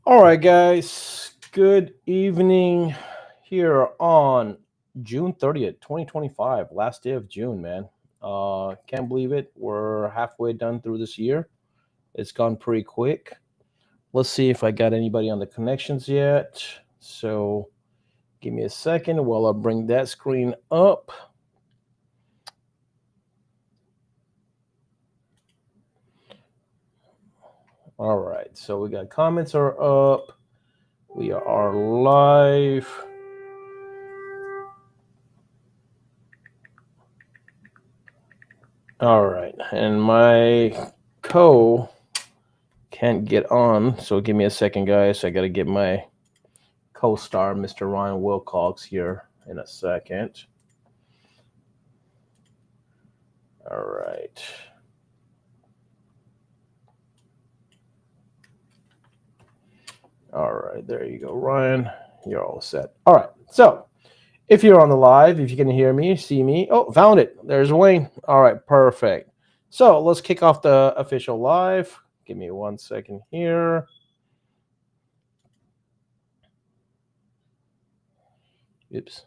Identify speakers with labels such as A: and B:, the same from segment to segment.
A: All right, guys. Good evening here on June 30th, 2025, last day of June, man. Can't believe it. We're halfway done through this year. It's gone pretty quick. Let's see if I got anybody on the connections yet. So give me a second while I bring that screen up. All right. So we got comments are up. We are live. All right. And my co can't get on, so give me a second, guys. I got to get my co-star, Mr. Ryan Wilcox, here in a second. All right. All right, there you go, Ryan. You're all set. All right, so if you're on the live, if you can hear me, see me. Oh, found it. There's Wayne. All right, perfect. So let's kick off the official live. Give me 1 second here. Oops.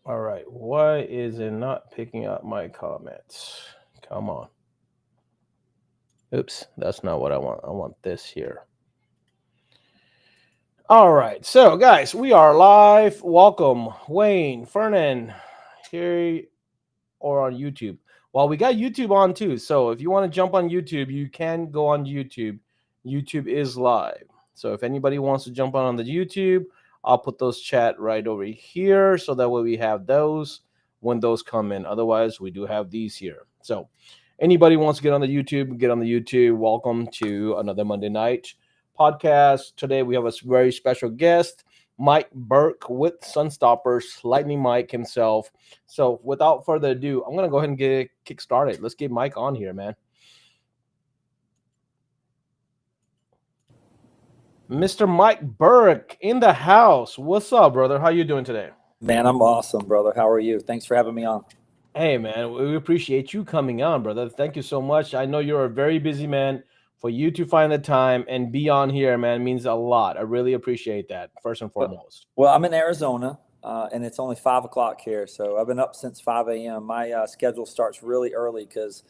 A: All right, why is it not picking up my comments? Come on. Oops, that's not what I want. I want this here. All right, so guys, we are live. Welcome, Wayne, Fernan, here or on YouTube. Well, we got YouTube on too. So if you want to jump on YouTube, you can go on YouTube. YouTube is live. So if anybody wants to jump on the YouTube, I'll put those chat right over here so that way we have those when those come in. Otherwise, we do have these here. So anybody wants to get on the YouTube, get on the YouTube. Welcome to another Monday night podcast. Today we have a very special guest, Mike Burke with Sunstoppers, Lightning Mike himself. So without further ado, I'm gonna go ahead and get kick started. Let's get Mike on here, man. Mr. Mike Burke in the house. What's up, brother? How you doing today?
B: Man, I'm awesome, brother. How are you? Thanks for having me on.
A: Hey, man, we appreciate you coming on, brother. Thank you so much. I know you're a very busy man. For you to find the time and be on here, man, means a lot. I really appreciate that, first and foremost.
B: Well, I'm in Arizona, and it's only 5 o'clock here, so I've been up since 5 a.m. My schedule starts really early because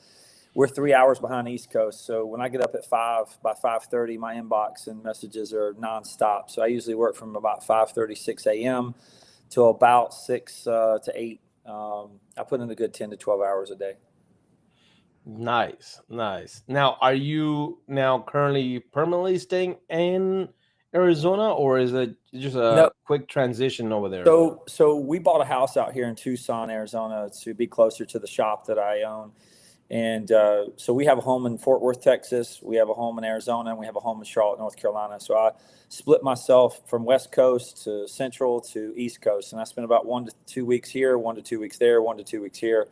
B: we're 3 hours behind the East Coast. So when I get up at 5, by 5:30, my inbox and messages are nonstop. So I usually work from about 5:30, 6 a.m. till about 6 to 8. I put in a good 10 to 12 hours a day.
A: Nice, nice. Now, are you now currently permanently staying in Arizona, or is it just a
B: No,
A: quick transition over there?
B: so we bought a house out here in Tucson, Arizona, to be closer to the shop that I own. And so we have a home in Fort Worth, Texas. We have a home in Arizona, and we have a home in Charlotte, North Carolina. So I split myself from West Coast to Central to East Coast, and I spend about 1 to 2 weeks here, 1 to 2 weeks there, 1 to 2 weeks here,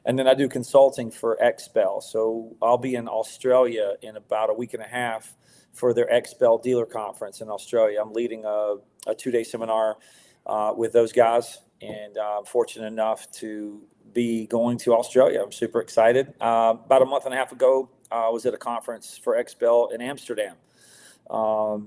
B: and then I do consulting for XPEL. So I'll be in Australia in about a week and a half for their XPEL dealer conference in Australia. I'm leading a 2-day seminar with those guys, and I'm fortunate enough to be going to Australia. I'm super excited. About a month and a half ago, I was at a conference for XPEL in Amsterdam. I've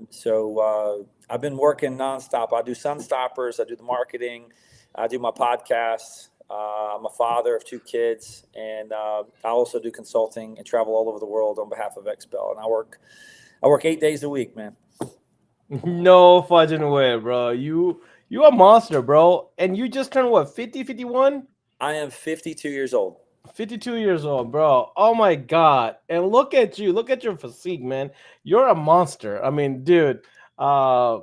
B: been working nonstop. I do Sunstoppers, I do the marketing, I do my podcasts. I'm a father of 2 kids, and I also do consulting and travel all over the world on behalf of XPEL. And I work 8 days a week, man.
A: No fudging way, bro. You a monster, bro. And you just turned what, 50, 51?
B: I am 52 years old.
A: 52 years old, bro. Oh my god. And look at you. Look at your physique, man. You're a monster. I mean, dude, I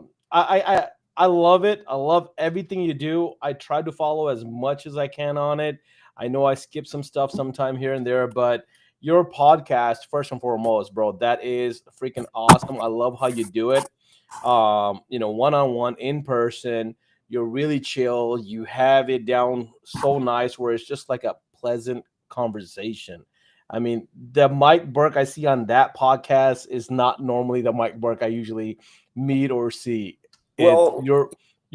A: I love it. I love everything you do. I try to follow as much as I can on it. I know I skip some stuff sometime here and there, but your podcast, first and foremost, bro, that is freaking awesome. I love how you do it. One on one in person. You're really chill. You have it down so nice where it's just like a pleasant conversation. I mean, the Mike Burke I see on that podcast is not normally the Mike Burke I usually meet or see. It's
B: Well,
A: you're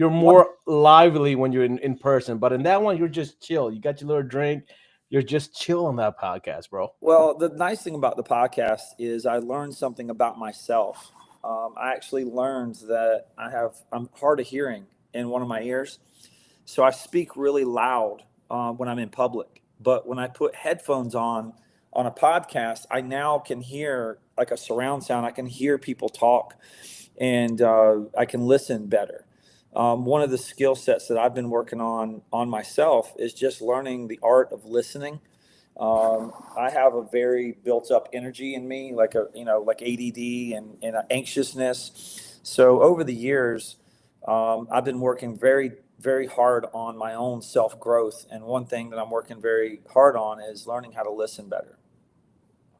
B: one
A: more lively when you're in person, but in that one you're just chill. You got your little drink. You're just chill on that podcast, bro.
B: Well, the nice thing about the podcast is I learned something about myself. I actually learned that I'm hard of hearing in one of my ears, so I speak really loud when I'm in public. But when I put headphones on a podcast, I now can hear like a surround sound. I can hear people talk, and I can listen better. One of the skill sets that I've been working on myself is just learning the art of listening. I have a very built up energy in me, like ADD and anxiousness. So over the years, I've been working very, very hard on my own self growth. And one thing that I'm working very hard on is learning how to listen better.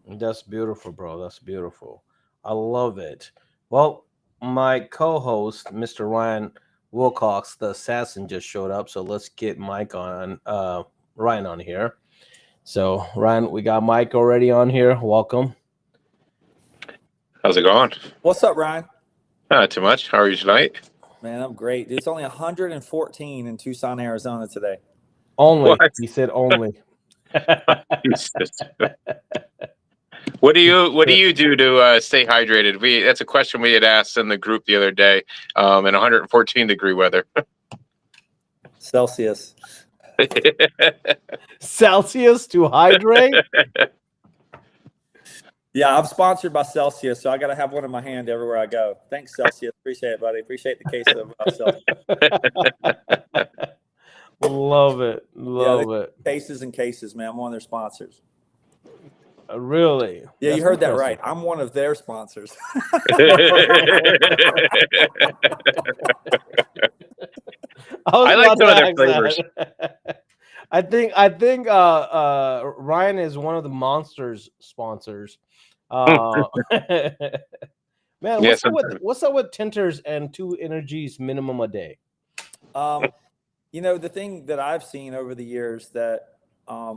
A: That's beautiful, bro. That's beautiful. I love it. Well, my co-host, Mr. Ryan Wilcox, the assassin, just showed up. So let's get Mike on, Ryan on here. So Ryan, we got Mike already on here. Welcome.
C: How's it going?
B: What's up, Ryan?
C: Not too much. How are you tonight?
B: Man, I'm great. It's only 114 in Tucson, Arizona today.
A: Only.
C: What?
A: He said only.
C: Jesus. What do you do to stay hydrated? That's a question we had asked in the group the other day. In 114-degree weather.
B: Celsius.
A: Celsius to hydrate?
B: Yeah, I'm sponsored by Celsius, so I got to have one in my hand everywhere I go. Thanks, Celsius. Appreciate it, buddy. Appreciate the case of Celsius.
A: Love it. Love it.
B: Cases and cases, man. I'm one of their sponsors.
A: Really?
B: Yeah,
A: That's
B: you heard that
A: impressive.
B: right. I'm one of their sponsors.
C: I like some of their flavors.
A: I think Ryan is one of the Monsters sponsors. Man,
C: Yeah,
A: what's up with tinters and 2 energies minimum a day?
B: The thing that I've seen over the years that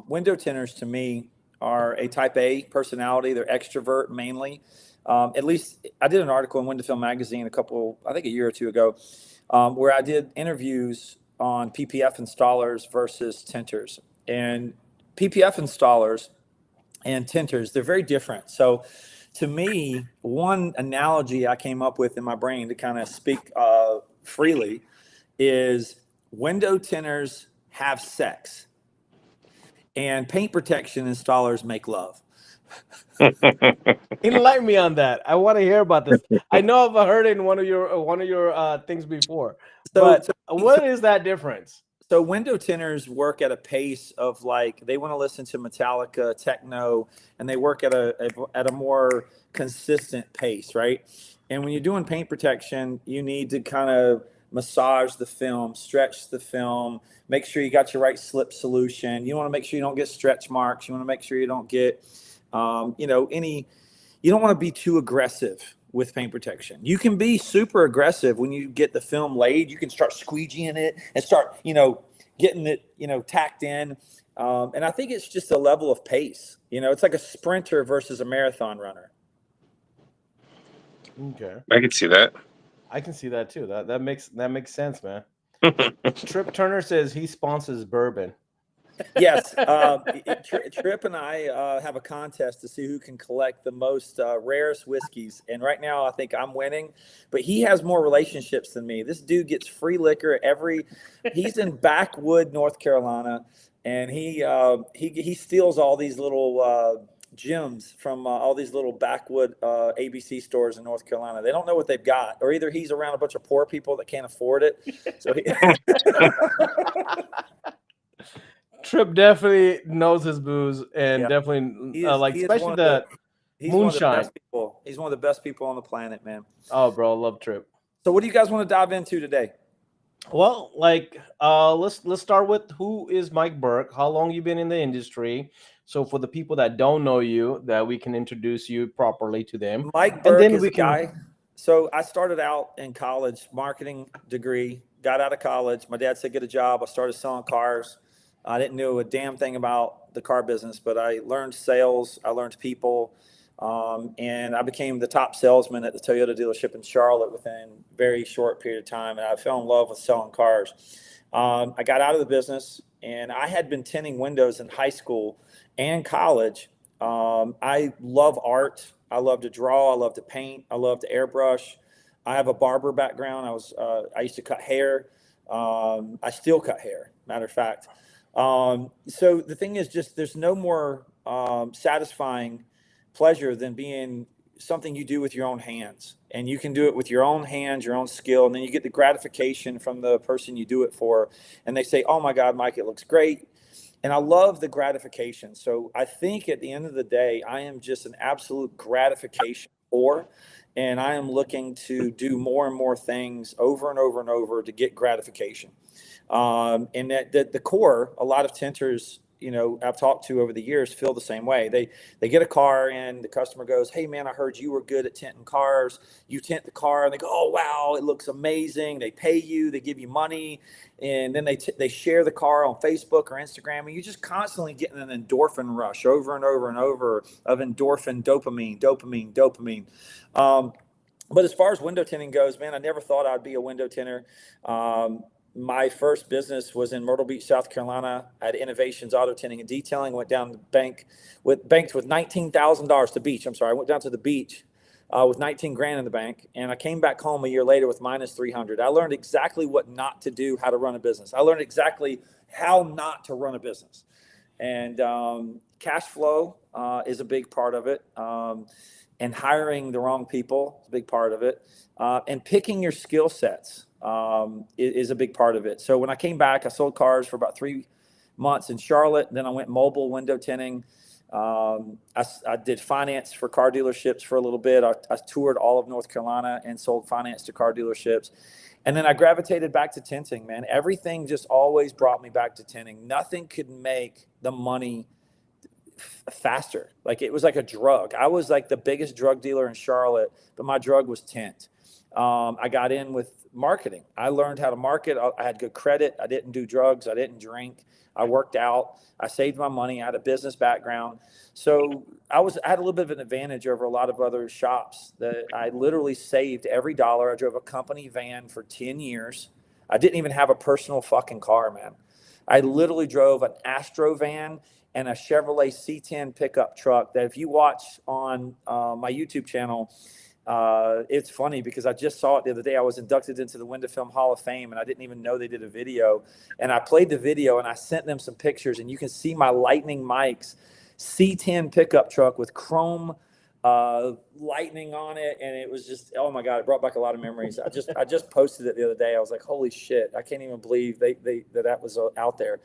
B: window tinters to me are a type A personality. They're extrovert mainly. At least I did an article in WeAre-Film magazine a year or two ago, where I did interviews on PPF installers versus tinters. And PPF installers and tinters, they're very different. So to me, one analogy I came up with in my brain to kind of speak freely is window tinters have sex and paint protection installers make love.
A: Enlighten me on that. I want to hear about this. I know I've heard it in one of your things before, but what is that difference?
B: So window tinters work at a pace of they want to listen to Metallica, techno, and they work at a more consistent pace, right? And when you're doing paint protection, you need to kind of massage the film, stretch the film, make sure you got your right slip solution. You want to make sure you don't get stretch marks. You want to make sure you don't get, you don't want to be too aggressive with paint protection. You can be super aggressive when you get the film laid. You can start squeegeeing it and start, getting it, tacked in. And I think it's just a level of pace. It's like a sprinter versus a marathon runner.
A: Okay.
C: I can see that.
A: I can see that too. That makes sense, man. Trip Turner says he sponsors bourbon.
B: Yes, Trip and I have a contest to see who can collect the most rarest whiskeys. And right now, I think I'm winning, but he has more relationships than me. This dude gets free liquor he's in Backwood, North Carolina, and he steals all these little gems from all these little backwood ABC stores in North Carolina. They don't know what they've got, or either he's around a bunch of poor people that can't afford it. So
A: Trip definitely knows his booze and definitely especially the moonshine.
B: He's one of the best people on the planet, man.
A: Oh, bro, I love Trip.
B: So what do you guys want to dive into today?
A: Well, like let's start with who is Mike Burke? How long you been in the industry? So for the people that don't know you, that we can introduce you properly to them.
B: Mike
A: And
B: Burke
A: then
B: is
A: we
B: a
A: can
B: guy. So I started out in college, marketing degree, got out of college. My dad said, get a job. I started selling cars. I didn't know a damn thing about the car business, but I learned sales. I learned people. And I became the top salesman at the Toyota dealership in Charlotte within a very short period of time. And I fell in love with selling cars. I got out of the business, and I had been tinting windows in high school and college. I love art. I love to draw. I love to paint. I love to airbrush. I have a barber background. I used to cut hair. I still cut hair, matter of fact. So the thing is, just there's no more satisfying pleasure than being something you do with your own hands, and you can do it with your own hands, your own skill, and then you get the gratification from the person you do it for, and they say, oh my God, Mike, it looks great. And I love the gratification. So I think at the end of the day, I am just an absolute gratification for, and I am looking to do more and more things over and over and over to get gratification. And that the core, a lot of tinters, I've talked to over the years feel the same way. They get a car and the customer goes, hey man, I heard you were good at tinting cars. You tint the car, and they go, oh wow, it looks amazing. They pay you, they give you money, and then they share the car on Facebook or Instagram, and you're just constantly getting an endorphin rush over and over and over of endorphin, dopamine. But as far as window tinting goes, man, I never thought I'd be a window tinter. My first business was in Myrtle Beach, South Carolina. I had Innovations Auto Tinting and Detailing. Went down the banked with $19,000 to the beach. I'm sorry, I went down to the beach with 19 grand in the bank, and I came back home a year later with minus 300. I learned exactly what not to do, how to run a business. I learned exactly how not to run a business, and cash flow is a big part of it. And hiring the wrong people is a big part of it. And picking your skill sets is a big part of it. So when I came back, I sold cars for about 3 months in Charlotte. Then I went mobile window tinting. I did finance for car dealerships for a little bit. I toured all of North Carolina and sold finance to car dealerships. And then I gravitated back to tinting, man. Everything just always brought me back to tinting. Nothing could make the money faster. Like it was like a drug. I was like the biggest drug dealer in Charlotte, but my drug was tint. I got in with marketing. I learned how to market. I had good credit. I didn't do drugs. I didn't drink. I worked out. I saved my money. I had a business background. So I had a little bit of an advantage over a lot of other shops that I literally saved every dollar. I drove a company van for 10 years. I didn't even have a personal fucking car, man. I literally drove an Astro van and a Chevrolet C10 pickup truck that if you watch on my YouTube channel, it's funny because I just saw it the other day. I was inducted into the WeAre-Film Hall of Fame, and I didn't even know they did a video. And I played the video, and I sent them some pictures, and you can see my Lightning Mike's C10 pickup truck with chrome lightning on it, and it was just, oh my God, it brought back a lot of memories. I just posted it the other day. I was like, holy shit, I can't even believe that was out there.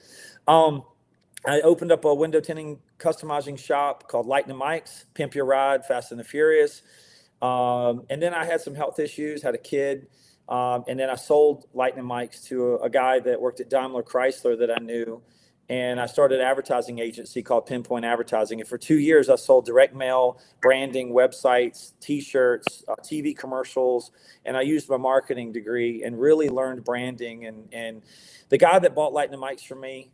B: I opened up a window tinting customizing shop called Lightning Mike's, Pimp Your Ride, Fast and the Furious. And then I had some health issues, had a kid. And then I sold Lightning Mike's to a guy that worked at Daimler Chrysler that I knew. And I started an advertising agency called Pinpoint Advertising. And for 2 years, I sold direct mail, branding, websites, T-shirts, TV commercials. And I used my marketing degree and really learned branding. And the guy that bought Lightning Mike's from me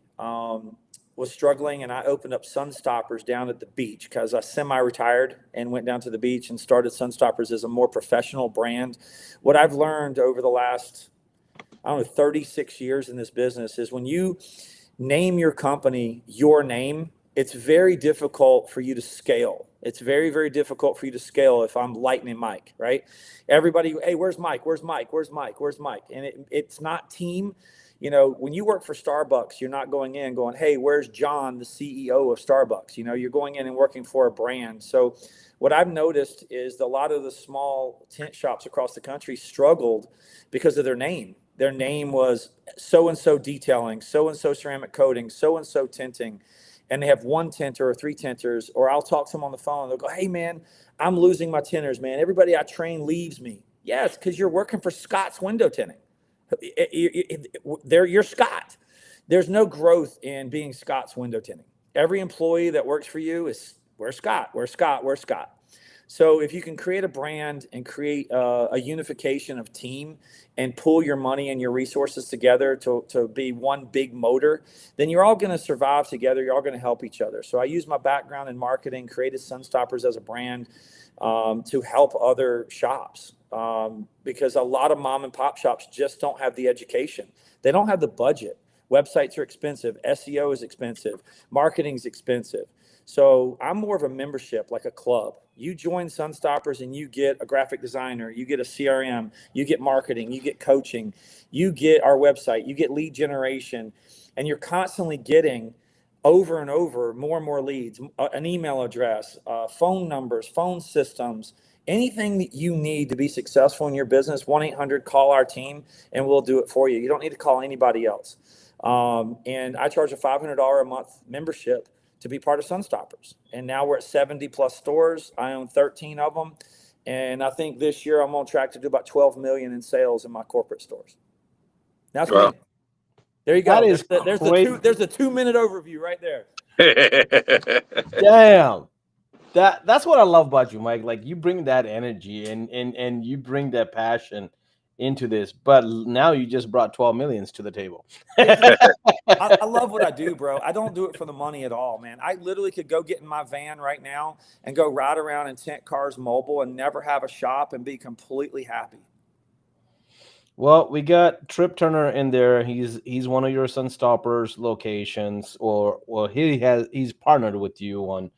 B: was struggling, and I opened up Sunstoppers down at the beach because I semi-retired and went down to the beach and started Sunstoppers as a more professional brand. What I've learned over the last, 36 years in this business is when you name your company your name, it's very difficult for you to scale. It's very, very difficult for you to scale if I'm Lightning Mike, right? Everybody, hey, where's Mike? Where's Mike? Where's Mike? Where's Mike? And it's not team. When you work for Starbucks, you're not going in going, hey, where's John, the CEO of Starbucks? You're going in and working for a brand. So what I've noticed is a lot of the small tent shops across the country struggled because of their name. Their name was so-and-so detailing, so-and-so ceramic coating, so-and-so tinting. And they have one tinter or three tinters, or I'll talk to them on the phone. They'll go, hey, man, I'm losing my tinters, man. Everybody I train leaves me. Yes, because you're working for Scott's Window Tinting. You're Scott. There's no growth in being Scott's Window Tinting. Every employee that works for you is, where's Scott? Where's Scott? Where's Scott? So if you can create a brand and create a unification of team and pull your money and your resources together to be one big motor, then you're all going to survive together. You're all going to help each other. So I use my background in marketing, created Sunstoppers as a brand to help other shops because a lot of mom and pop shops just don't have the education. They don't have the budget. Websites are expensive. SEO is expensive. Marketing is expensive. So I'm more of a membership, like a club. You join Sunstoppers and you get a graphic designer, you get a CRM, you get marketing, you get coaching, you get our website, you get lead generation, and you're constantly getting over and over more and more leads, an email address, phone numbers, phone systems, anything that you need to be successful in your business. 1-800 call our team and we'll do it for you. You don't need to call anybody else. And I charge a $500 a month membership to be part of Sunstoppers. And now we're at 70 plus stores. I own 13 of them. And I think this year I'm on track to do about 12 million in sales in my corporate stores. That's me. There you go.
A: That is
B: there's a 2-minute overview right there.
A: Damn. That's what I love about you, Mike. Like you bring that energy and you bring that passion into this, but now you just brought 12 millions to the table.
B: I love what I do, bro. I don't do it for the money at all, man. I literally could go get in my van right now and go ride around and tent cars mobile and never have a shop and be completely happy.
A: Well, we got Trip Turner in there. He's one of your Sunstoppers locations, or well, he's partnered with you on.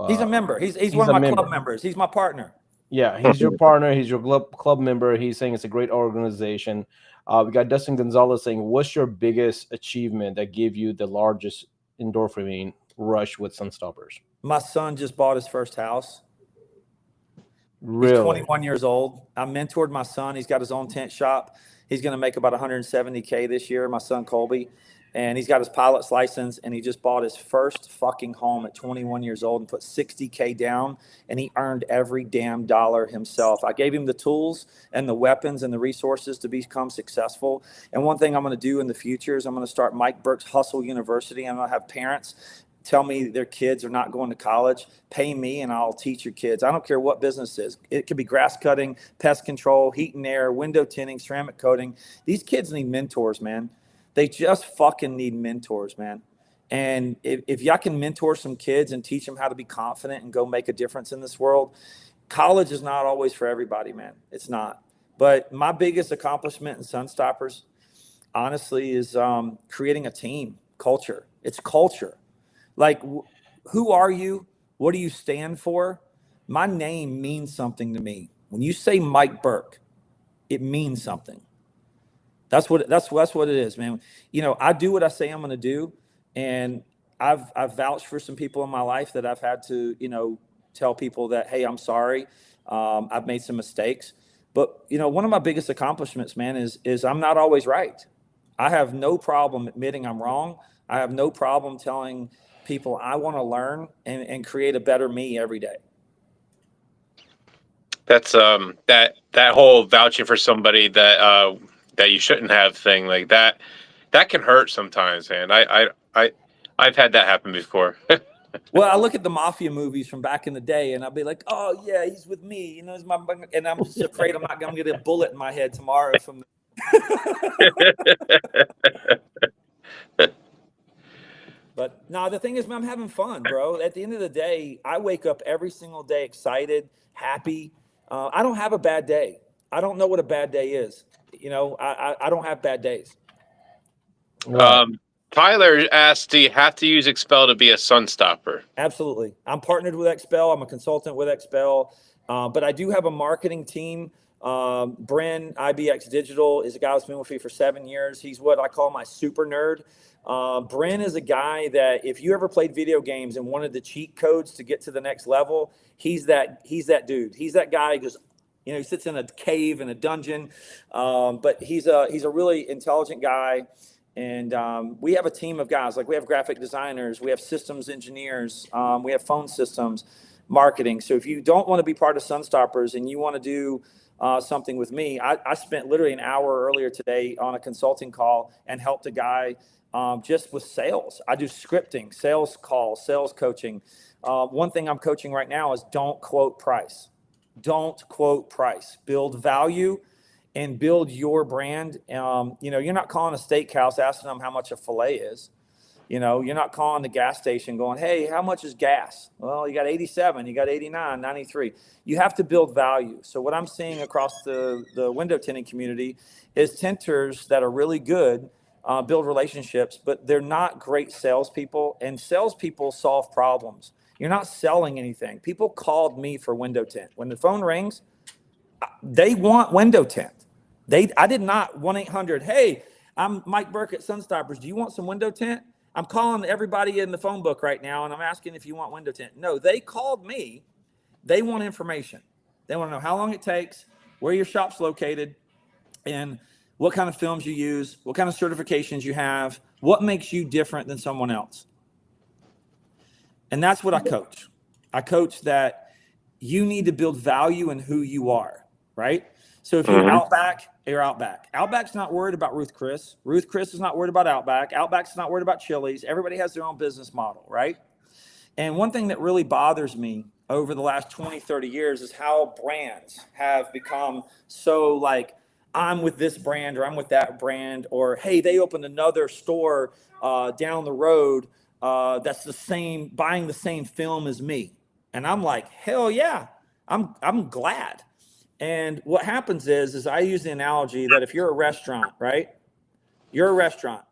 B: He's a member. He's one of my club members. He's my partner.
A: Yeah, he's your partner. He's your club member. He's saying it's a great organization. We got Dustin Gonzalez saying, "What's your biggest achievement that gave you the largest endorphin rush with Sunstoppers?"
B: My son just bought his first house.
A: Really?
B: He's 21 years old. I mentored my son. He's got his own tent shop. He's going to make about $170K this year, my son Colby. And he's got his pilot's license, and he just bought his first fucking home at 21 years old and put $60K down, and he earned every damn dollar himself. I gave him the tools and the weapons and the resources to become successful. And one thing I'm going to do in the future is I'm going to start Mike Burke's Hustle University. I'm going to have parents tell me their kids are not going to college, pay me and I'll teach your kids. I don't care what business it is. It could be grass cutting, pest control, heat and air, window tinting, ceramic coating. These kids need mentors, man. They just fucking need mentors, man. And if y'all can mentor some kids and teach them how to be confident and go make a difference in this world, college is not always for everybody, man. It's not. But my biggest accomplishment in Sunstoppers, honestly, is creating a team culture. It's culture. Like, who are you? What do you stand for? My name means something to me. When you say Mike Burke, it means something. That's what it is, man. You know, I do what I say I'm going to do, and I've vouched for some people in my life that I've had to, you know, tell people that, hey, I'm sorry, I've made some mistakes. But you know, one of my biggest accomplishments, man, is I'm not always right. I have no problem admitting I'm wrong. I have no problem telling people I want to learn and create a better me every day.
C: That's that whole vouching for somebody that you shouldn't have thing like that can hurt sometimes, man. I've had that happen before.
B: Well, I look at the mafia movies from back in the day, and I'll be like, "Oh yeah, he's with me," you know. And I'm just afraid I'm not going to get a bullet in my head tomorrow from. But no, the thing is, man, I'm having fun, bro. At the end of the day, I wake up every single day excited, happy. I don't have a bad day. I don't know what a bad day is. You know, I don't have bad days.
C: Tyler asked, do you have to use Expel to be a Sunstopper?
B: Absolutely. I'm partnered with Expel. I'm a consultant with Expel. But I do have a marketing team. Bren, IBX Digital, is a guy that's been with me for 7 years. He's what I call my super nerd. Bren is a guy that if you ever played video games and wanted the cheat codes to get to the next level, he's that dude. He's that guy who goes, you know, he sits in a cave in a dungeon. But he's a really intelligent guy. And we have a team of guys. Like, we have graphic designers, we have systems engineers, we have phone systems, marketing. So if you don't want to be part of Sunstoppers and you want to do something with me. I spent literally an hour earlier today on a consulting call and helped a guy just with sales. I do scripting, sales calls, sales coaching. One thing I'm coaching right now is don't quote price. Don't quote price. Build value and build your brand. You're not calling a steakhouse asking them how much a filet is. You're not calling the gas station going, hey, how much is gas? Well, you got 87, you got 89, 93. You have to build value. So what I'm seeing across the window tinting community is tinters that are really good, build relationships, but they're not great salespeople, and salespeople solve problems. You're not selling anything. People called me for window tint. When the phone rings, they want window tint. I did not 1-800, hey, I'm Mike Burke at Sunstoppers. Do you want some window tint? I'm calling everybody in the phone book right now, and I'm asking if you want window tint. No, they called me. They want information. They want to know how long it takes, where your shop's located, and what kind of films you use, what kind of certifications you have, what makes you different than someone else. And that's what I coach. I coach that you need to build value in who you are, right? So if you're Outback, you're Outback. Outback's not worried about Ruth Chris. Ruth Chris is not worried about Outback. Outback's not worried about Chili's. Everybody has their own business model, right? And one thing that really bothers me over the last 20, 30 years is how brands have become so like, I'm with this brand or I'm with that brand, or, hey, they opened another store down the road that's the same, buying the same film as me. And I'm like, hell yeah, I'm glad. And what happens is I use the analogy that if you're a restaurant, right? You're a restaurant,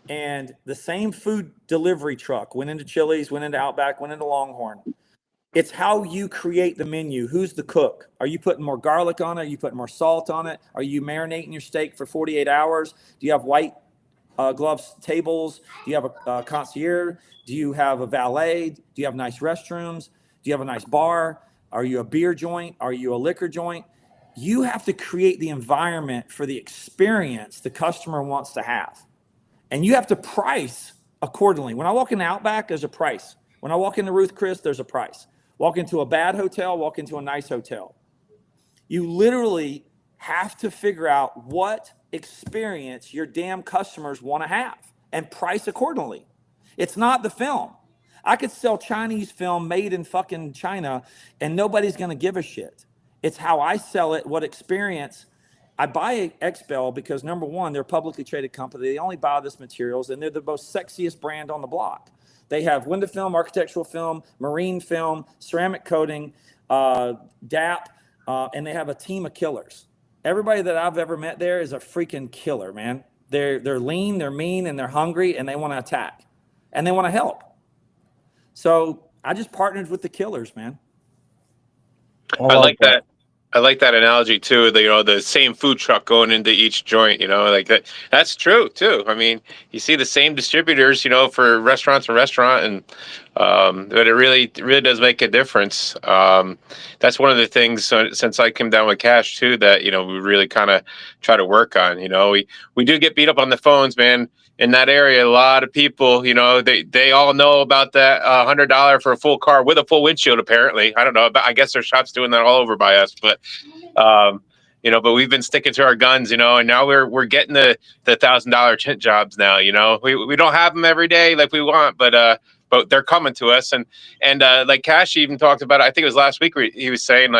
B: and the same food delivery truck went into Chili's, went into Outback, went into Longhorn. It's how you create the menu. Who's the cook? Are you putting more garlic on it? Are you putting more salt on it? Are you marinating your steak for 48 hours? Do you have white gloves tables? Do you have a concierge? Do you have a valet? Do you have nice restrooms? Do you have a nice bar? Are you a beer joint? Are you a liquor joint? You have to create the environment for the experience the customer wants to have. And you have to price accordingly. When I walk into Outback, there's a price. When I walk into Ruth Chris, there's a price. Walk into a bad hotel, walk into a nice hotel. You literally have to figure out what experience your damn customers want to have and price accordingly. It's not the film. I could sell Chinese film made in fucking China and nobody's going to give a shit. It's how I sell it, what experience. I buy XBEL because, number one, they're a publicly traded company. They only buy this materials, and they're the most sexiest brand on the block. They have window film, architectural film, marine film, ceramic coating, DAP, and they have a team of killers. Everybody that I've ever met there is a freaking killer, man. They're lean, they're mean, and they're hungry, and they want to attack, and they want to help. So I just partnered with the killers, man.
C: I like that. I like that analogy too. The same food truck going into each joint, like that. That's true too. I mean, you see the same distributors, for restaurant to restaurant, and but it really does make a difference. That's one of the things since I came down with Cash too that we really kind of try to work on. We do get beat up on the phones, man. In that area, a lot of people, they all know about that $100 for a full car with a full windshield. Apparently, I don't know. But I guess their shop's doing that all over by us. But but we've been sticking to our guns, and now we're getting the $1,000 tint jobs now. We don't have them every day like we want, but they're coming to us. And like Cash even talked about it. I think it was last week where he was saying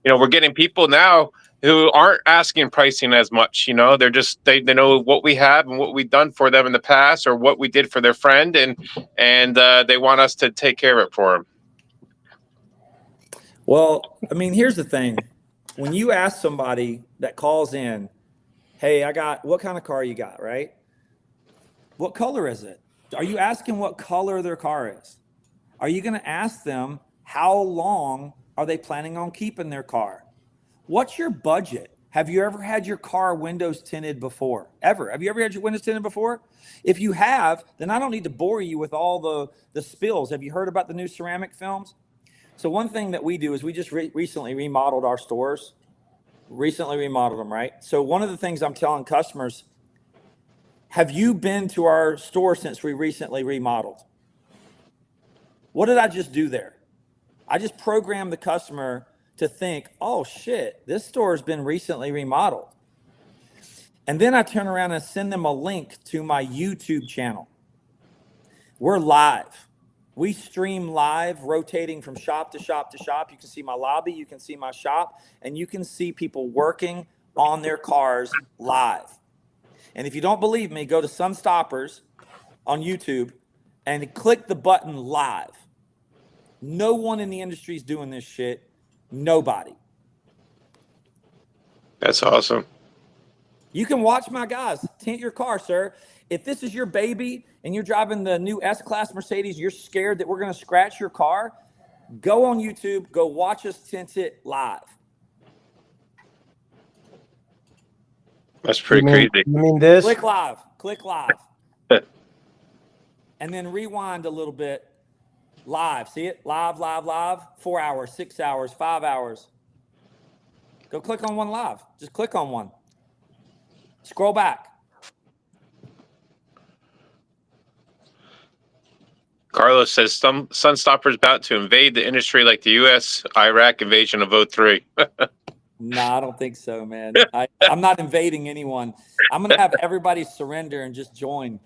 C: we're getting people now who aren't asking pricing as much. They're just they know what we have and what we've done for them in the past, or what we did for their friend, and they want us to take care of it for them.
B: Well, I mean, here's the thing: when you ask somebody that calls in, "Hey, what kind of car you got?" Right? What color is it? Are you asking what color their car is? Are you going to ask them how long are they planning on keeping their car? What's your budget? Have you ever had your car windows tinted before? Ever? Have you ever had your windows tinted before? If you have, then I don't need to bore you with all the spills. Have you heard about the new ceramic films? So one thing that we do is we just recently remodeled our stores. Recently remodeled them, right? So one of the things I'm telling customers, have you been to our store since we recently remodeled? What did I just do there? I just programmed the customer to think, oh shit, this store has been recently remodeled. And then I turn around and send them a link to my YouTube channel. We're live. We stream live, rotating from shop to shop to shop. You can see my lobby, you can see my shop, and you can see people working on their cars live. And if you don't believe me, go to Sunstoppers on YouTube and click the button live. No one in the industry is doing this shit. Nobody.
C: That's awesome.
B: You can watch my guys tint your car, sir. If this is your baby and you're driving the new S-Class Mercedes, you're scared that we're going to scratch your car, go on YouTube, go watch us tint it live.
C: That's pretty crazy.
A: You mean this?
B: Click live. And then rewind a little bit. Live. See it? Live. 4 hours, 6 hours, 5 hours. Go click on one live. Just click on one. Scroll back.
C: Carlos says Sunstopper's about to invade the industry like the U.S. Iraq invasion of 2003.
B: No, I don't think so, man. I'm not invading anyone. I'm going to have everybody surrender and just join.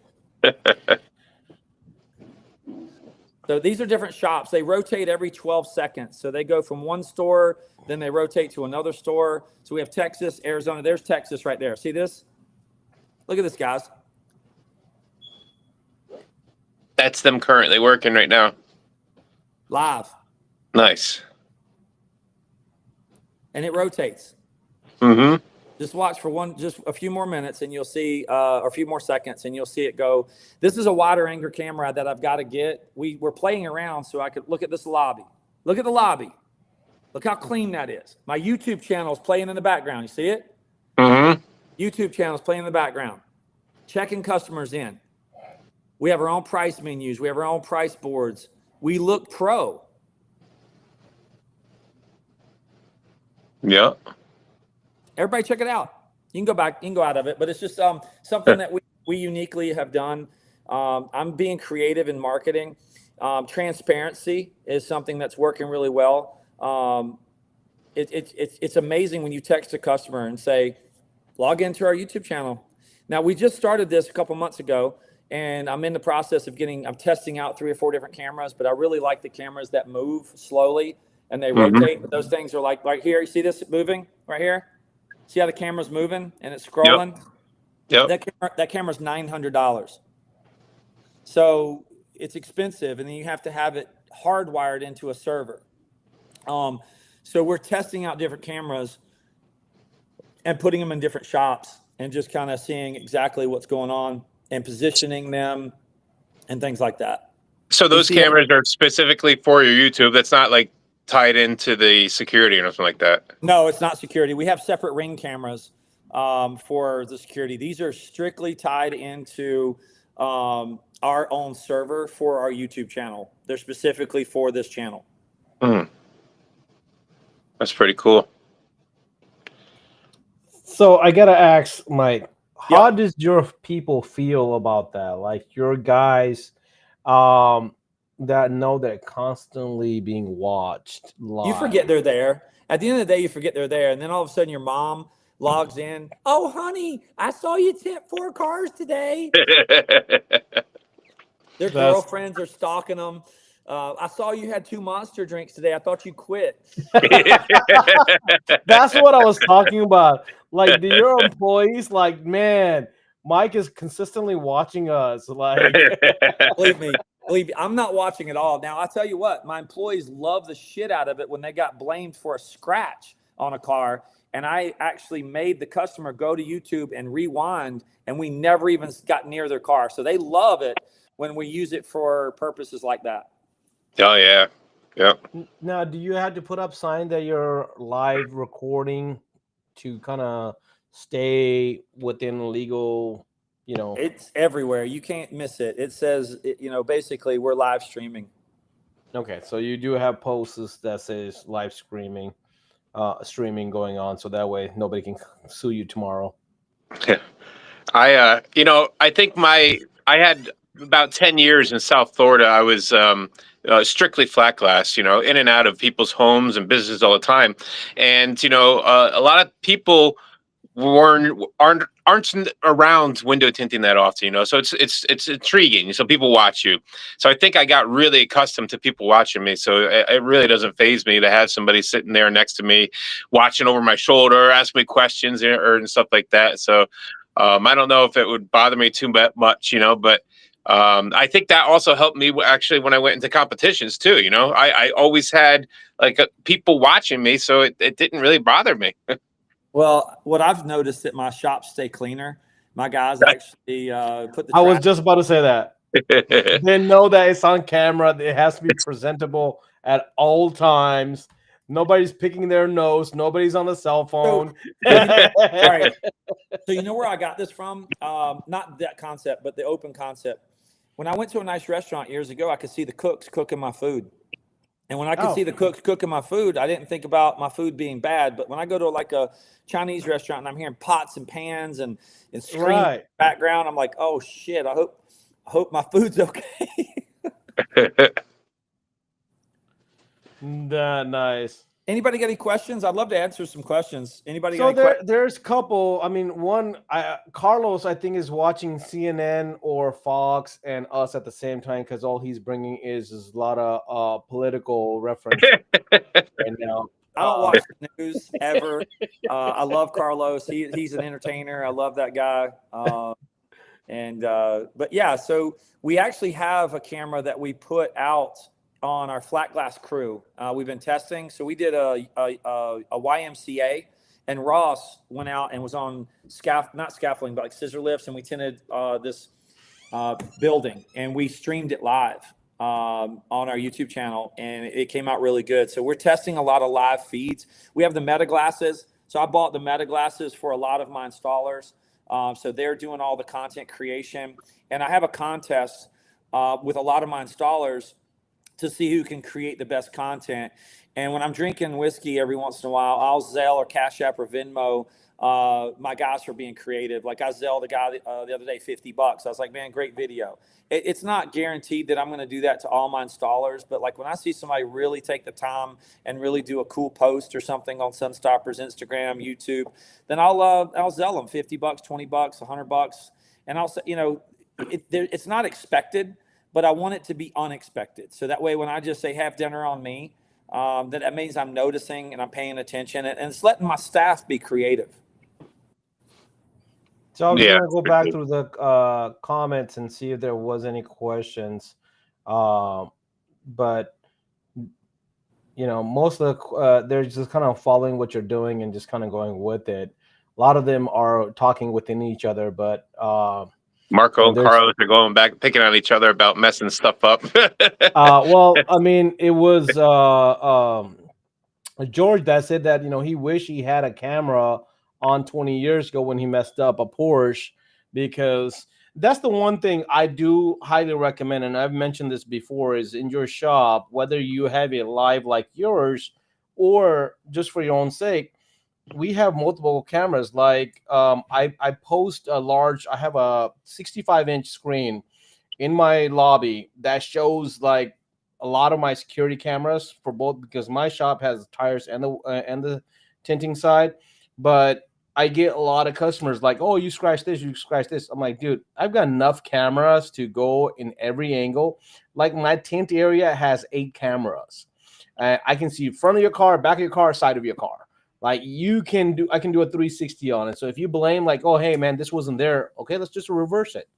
B: So these are different shops. They rotate every 12 seconds. So they go from one store, then they rotate to another store. So we have Texas, Arizona. There's Texas right there. See this? Look at this, guys.
C: That's them currently working right now.
B: Live.
C: Nice.
B: And it rotates.
C: Mm-hmm.
B: Just watch for just a few more minutes and you'll see, or a few more seconds and you'll see it go. This is a wider angle camera that I've got to get. We're playing around so I could look at this lobby. Look at the lobby. Look how clean that is. My YouTube channel is playing in the background. You see it?
C: Mm-hmm.
B: YouTube channel is playing in the background. Checking customers in. We have our own price menus. We have our own price boards. We look pro.
C: Yeah.
B: Everybody check it out. You can go back, you can go out of it, but it's just something that we uniquely have done. I'm being creative in marketing. Transparency is something that's working really well. It's amazing when you text a customer and say, log into our YouTube channel. Now, we just started this a couple months ago, and I'm in the process of I'm testing out 3 or 4 different cameras, but I really like the cameras that move slowly and they rotate. But those things are like right here. You see this moving right here? See how the camera's moving and it's scrolling?
C: Yep.
B: That camera's $900. So it's expensive, and then you have to have it hardwired into a server. So we're testing out different cameras and putting them in different shops and just kind of seeing exactly what's going on and positioning them and things like that.
C: So those cameras are specifically for your YouTube. That's not like tied into the security or nothing like that.
B: No, it's not security. We have separate Ring cameras for the security. These are strictly tied into our own server for our YouTube channel. They're specifically for this channel.
C: That's pretty cool.
A: So I gotta ask, Mike, how does your people feel about that? Like your guys that know they're constantly being watched live.
B: You forget they're there. At the end of the day, you forget they're there. And then all of a sudden your mom logs in. Oh, honey, I saw you tint 4 cars today. Their girlfriends are stalking them. I saw you had 2 Monster drinks today. I thought you quit.
A: That's what I was talking about. Like, do your employees, like, man, Mike is consistently watching us. Like,
B: believe me, I'm not watching at all. Now, I'll tell you what, my employees love the shit out of it when they got blamed for a scratch on a car. And I actually made the customer go to YouTube and rewind, and we never even got near their car. So they love it when we use it for purposes like that.
C: Oh, yeah. Yep.
A: Now, do you have to put up sign that you're live recording to kind of stay within legal, you know?
B: It's everywhere. You can't miss it. It says, basically we're live streaming.
A: Okay, so you do have posts that says live streaming going on, so that way nobody can sue you tomorrow.
C: Yeah. I think I had about 10 years in South Florida. I was strictly flat glass, in and out of people's homes and businesses all the time. And, a lot of people aren't around window tinting that often, so it's intriguing. So people watch you. So I think I got really accustomed to people watching me. So it really doesn't faze me to have somebody sitting there next to me, watching over my shoulder, ask me questions and stuff like that. So I don't know if it would bother me too much, but I think that also helped me actually when I went into competitions too. I always had like people watching me, so it didn't really bother me.
B: Well, what I've noticed that my shops stay cleaner. My guys actually put the
A: I was
B: trash.
A: just about to say that. They know that it's on camera. It has to be presentable at all times. Nobody's picking their nose. Nobody's on the cell phone.
B: All right. So you know where I got this from? Not that concept, but the open concept. When I went to a nice restaurant years ago, I could see the cooks cooking my food. And when I could see the cooks cooking my food, I didn't think about my food being bad. But when I go to like a Chinese restaurant and I'm hearing pots and pans and screaming in the background, I'm like, oh shit, I hope my food's okay.
A: Nice.
B: Anybody got any questions? I'd love to answer some questions. Anybody
A: So
B: got any questions?
A: there's a couple. I mean, Carlos, I think, is watching CNN or Fox and us at the same time because all he's bringing is a lot of political reference right now.
B: I don't watch the news ever. I love Carlos. He's an entertainer. I love that guy. But yeah, so we actually have a camera that we put out on our flat glass crew. We've been testing. So we did a YMCA, and Ross went out and was on not scaffolding, but like scissor lifts, and we tinted this building, and we streamed it live on our YouTube channel, and it came out really good. So we're testing a lot of live feeds. We have the Meta glasses. So I bought the Meta glasses for a lot of my installers. So they're doing all the content creation, and I have a contest with a lot of my installers to see who can create the best content. And when I'm drinking whiskey every once in a while, I'll Zelle or Cash App or Venmo my guys for being creative. Like I Zelled the guy the other day $50. I was like, man, great video. It's not guaranteed that I'm going to do that to all my installers, but like when I see somebody really take the time and really do a cool post or something on Sunstopper's Instagram, YouTube, then I'll Zell them $50, $20, $100, and I'll say, it's not expected, but I want it to be unexpected. So that way, when I just say have dinner on me, that means I'm noticing and I'm paying attention, and it's letting my staff be creative.
A: So I was gonna go back through the comments and see if there was any questions, but most of they're just kind of following what you're doing and just kind of going with it. A lot of them are talking within each other, but
C: Marco and Carlos are going back, picking on each other about messing stuff up.
A: Well, I mean, it was George that said that he wished he had a camera on 20 years ago when he messed up a Porsche, because that's the one thing I do highly recommend, and I've mentioned this before, is in your shop, whether you have a live like yours or just for your own sake, we have multiple cameras. Like I post I have a 65-inch screen in my lobby that shows like a lot of my security cameras for both, because my shop has tires and the tinting side. But I get a lot of customers like, oh, you scratch this, you scratch this. I'm like, dude, I've got enough cameras to go in every angle. Like my tint area has 8 cameras. I can see front of your car, back of your car, side of your car. Like I can do a 360 on it. So if you blame like, oh, hey man, this wasn't there, okay, let's just reverse it.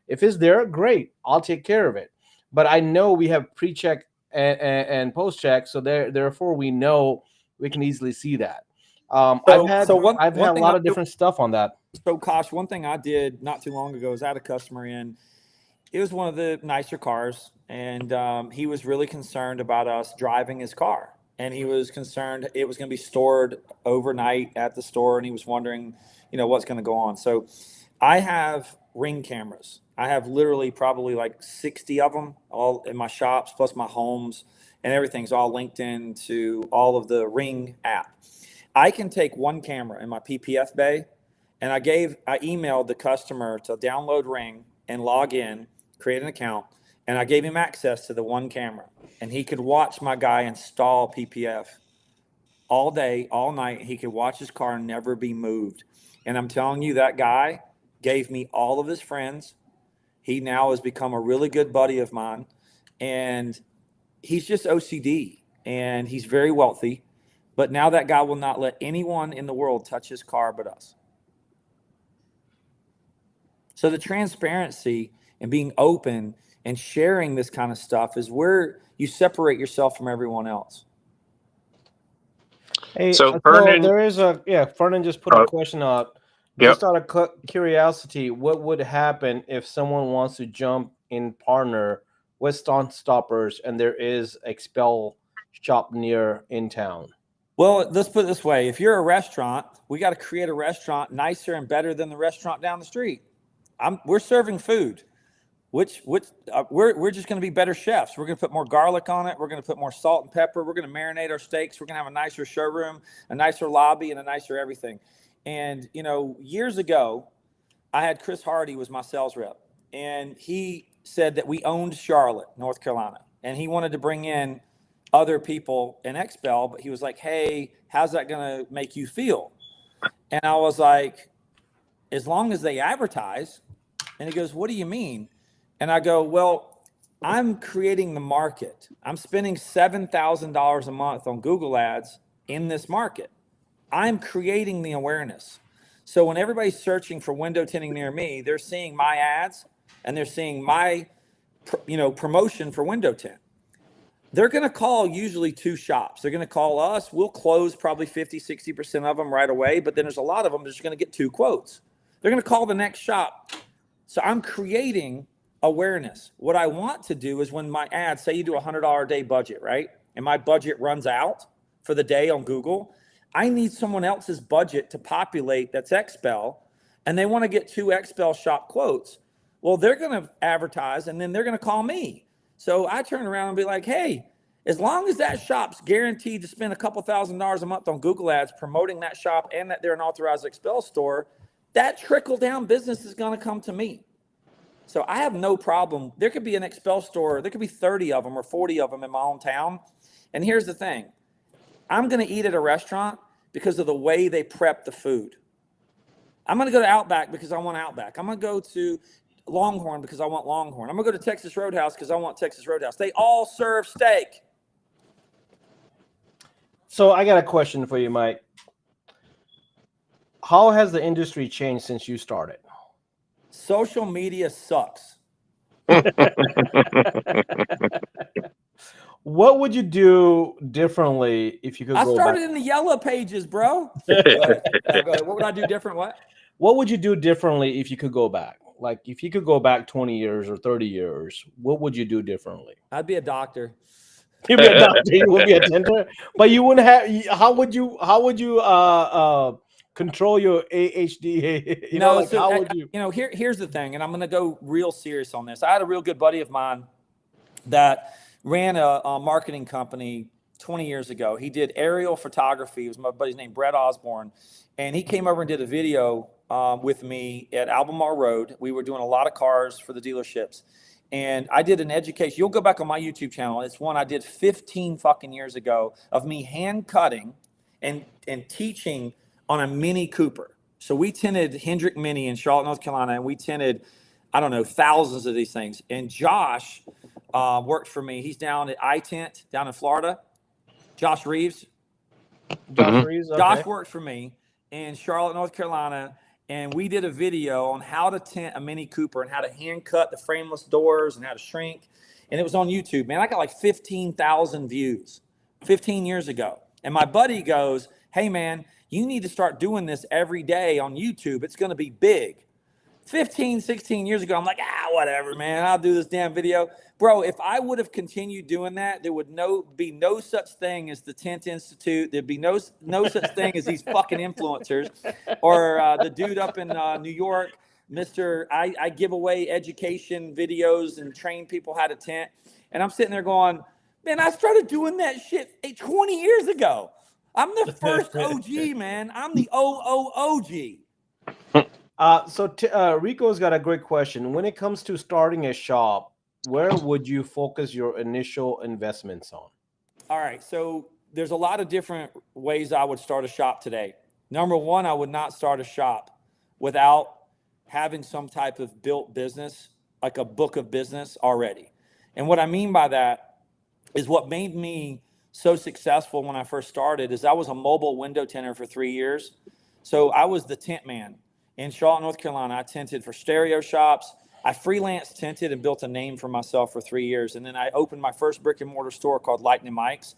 A: If it's there, great, I'll take care of it. But I know we have pre-check and post-check, so therefore we know we can easily see that. I've had a lot of different stuff on that.
B: So, Kosh, one thing I did not too long ago is I had a customer in. It was one of the nicer cars, and he was really concerned about us driving his car. And he was concerned it was going to be stored overnight at the store, and he was wondering, what's going to go on. So I have Ring cameras. I have literally probably like 60 of them all in my shops, plus my homes, and everything's all linked into all of the Ring app. I can take one camera in my PPF bay, and I emailed the customer to download Ring and log in, create an account, And I gave him access to the one camera, and he could watch my guy install PPF all day, all night. He could watch his car and never be moved. And I'm telling you, that guy gave me all of his friends. He now has become a really good buddy of mine, and he's just OCD, and he's very wealthy. But now that guy will not let anyone in the world touch his car but us. So the transparency and being open and sharing this kind of stuff is where you separate yourself from everyone else.
A: Hey,
C: So Vernon,
A: there is Vernon just put a question out.
C: Yep.
A: Just out of curiosity, what would happen if someone wants to jump in partner with Stunt Stoppers and there is Expel shop near in town?
B: Well, let's put it this way. If you're a restaurant, we got to create a restaurant nicer and better than the restaurant down the street. We're serving food, we're just going to be better chefs. We're going to put more garlic on it. We're going to put more salt and pepper. We're going to marinate our steaks. We're going to have a nicer showroom, a nicer lobby, and a nicer everything. And, you know, years ago, I had Chris Hardy was my sales rep, and he said that we owned Charlotte, North Carolina, and he wanted to bring in other people in Expel, but he was like, hey, how's that going to make you feel? And I was like, as long as they advertise. And he goes, what do you mean? And I go, well, I'm creating the market. I'm spending $7,000 a month on Google ads in this market. I'm creating the awareness. So when everybody's searching for window tinting near me, they're seeing my ads and they're seeing my, promotion for window tint. They're going to call usually two shops. They're going to call us. We'll close probably 50, 60% of them right away. But then there's a lot of them that's going to get two quotes. They're going to call the next shop. So I'm creating awareness. What I want to do is when my ads, say you do a $100 a day budget, right? And my budget runs out for the day on Google. I need someone else's budget to populate that's Expel, and they want to get two Expel shop quotes. Well, they're going to advertise, and then they're going to call me. So I turn around and be like, hey, as long as that shop's guaranteed to spend a couple $1,000s a month on Google ads promoting that shop and that they're an authorized Expel store, that trickle down business is going to come to me. So I have no problem. There could be an Expel store. There could be 30 of them or 40 of them in my own town. And here's the thing. I'm going to eat at a restaurant because of the way they prep the food. I'm going to go to Outback because I want Outback. I'm going to go to Longhorn because I want Longhorn. I'm going to go to Texas Roadhouse because I want Texas Roadhouse. They all serve steak.
A: So I got a question for you, Mike. How has the industry changed since you started?
B: Social media sucks.
A: What would you do differently if you could go back?
B: I started in the yellow pages, bro. Go ahead. What would I do different? What
A: would you do differently if you could go back? Like if you could go back 20 years or 30 years, what would you do differently?
B: I'd be a doctor.
A: You'd be a doctor. You would be a tender, but you wouldn't have. How would you control your ADHD? How would you?
B: Here's the thing, and I'm going to go real serious on this. I had a real good buddy of mine that ran a marketing company 20 years ago. He did aerial photography. It was my buddy's name, Brett Osborne, and he came over and did a video with me at Albemarle Road. We were doing a lot of cars for the dealerships. And I did an education. You'll go back on my YouTube channel. It's one I did 15 fucking years ago of me hand cutting and teaching on a Mini Cooper. So we tinted Hendrick Mini in Charlotte, North Carolina, and we tinted, I don't know, thousands of these things. And Josh worked for me. He's down at iTint down in Florida. Josh Reeves.
A: Reeves. Okay.
B: Josh worked for me in Charlotte, North Carolina. And we did a video on how to tint a Mini Cooper and how to hand cut the frameless doors and how to shrink. And it was on YouTube, man. I got like 15,000 views 15 years ago. And my buddy goes, hey, man, you need to start doing this every day on YouTube. It's going to be big. 15, 16 years ago, I'm like, whatever, man. I'll do this damn video. Bro, if I would have continued doing that, there would be no such thing as the Tint Institute. There'd be no such thing as these fucking influencers or the dude up in New York, Mr. I give away education videos and train people how to tint. And I'm sitting there going, man, I started doing that shit 20 years ago. I'm the first OG, man. I'm the OG.
A: So Rico's got a great question. When it comes to starting a shop, where would you focus your initial investments on?
B: All right. So there's a lot of different ways I would start a shop today. Number one, I would not start a shop without having some type of built business, like a book of business already. And what I mean by that is what made me so successful when I first started is I was a mobile window tinter for 3 years. So I was the tent man in Charlotte, North Carolina. I tinted for stereo shops. I freelance tinted and built a name for myself for 3 years. And then I opened my first brick and mortar store called Lightning Mike's.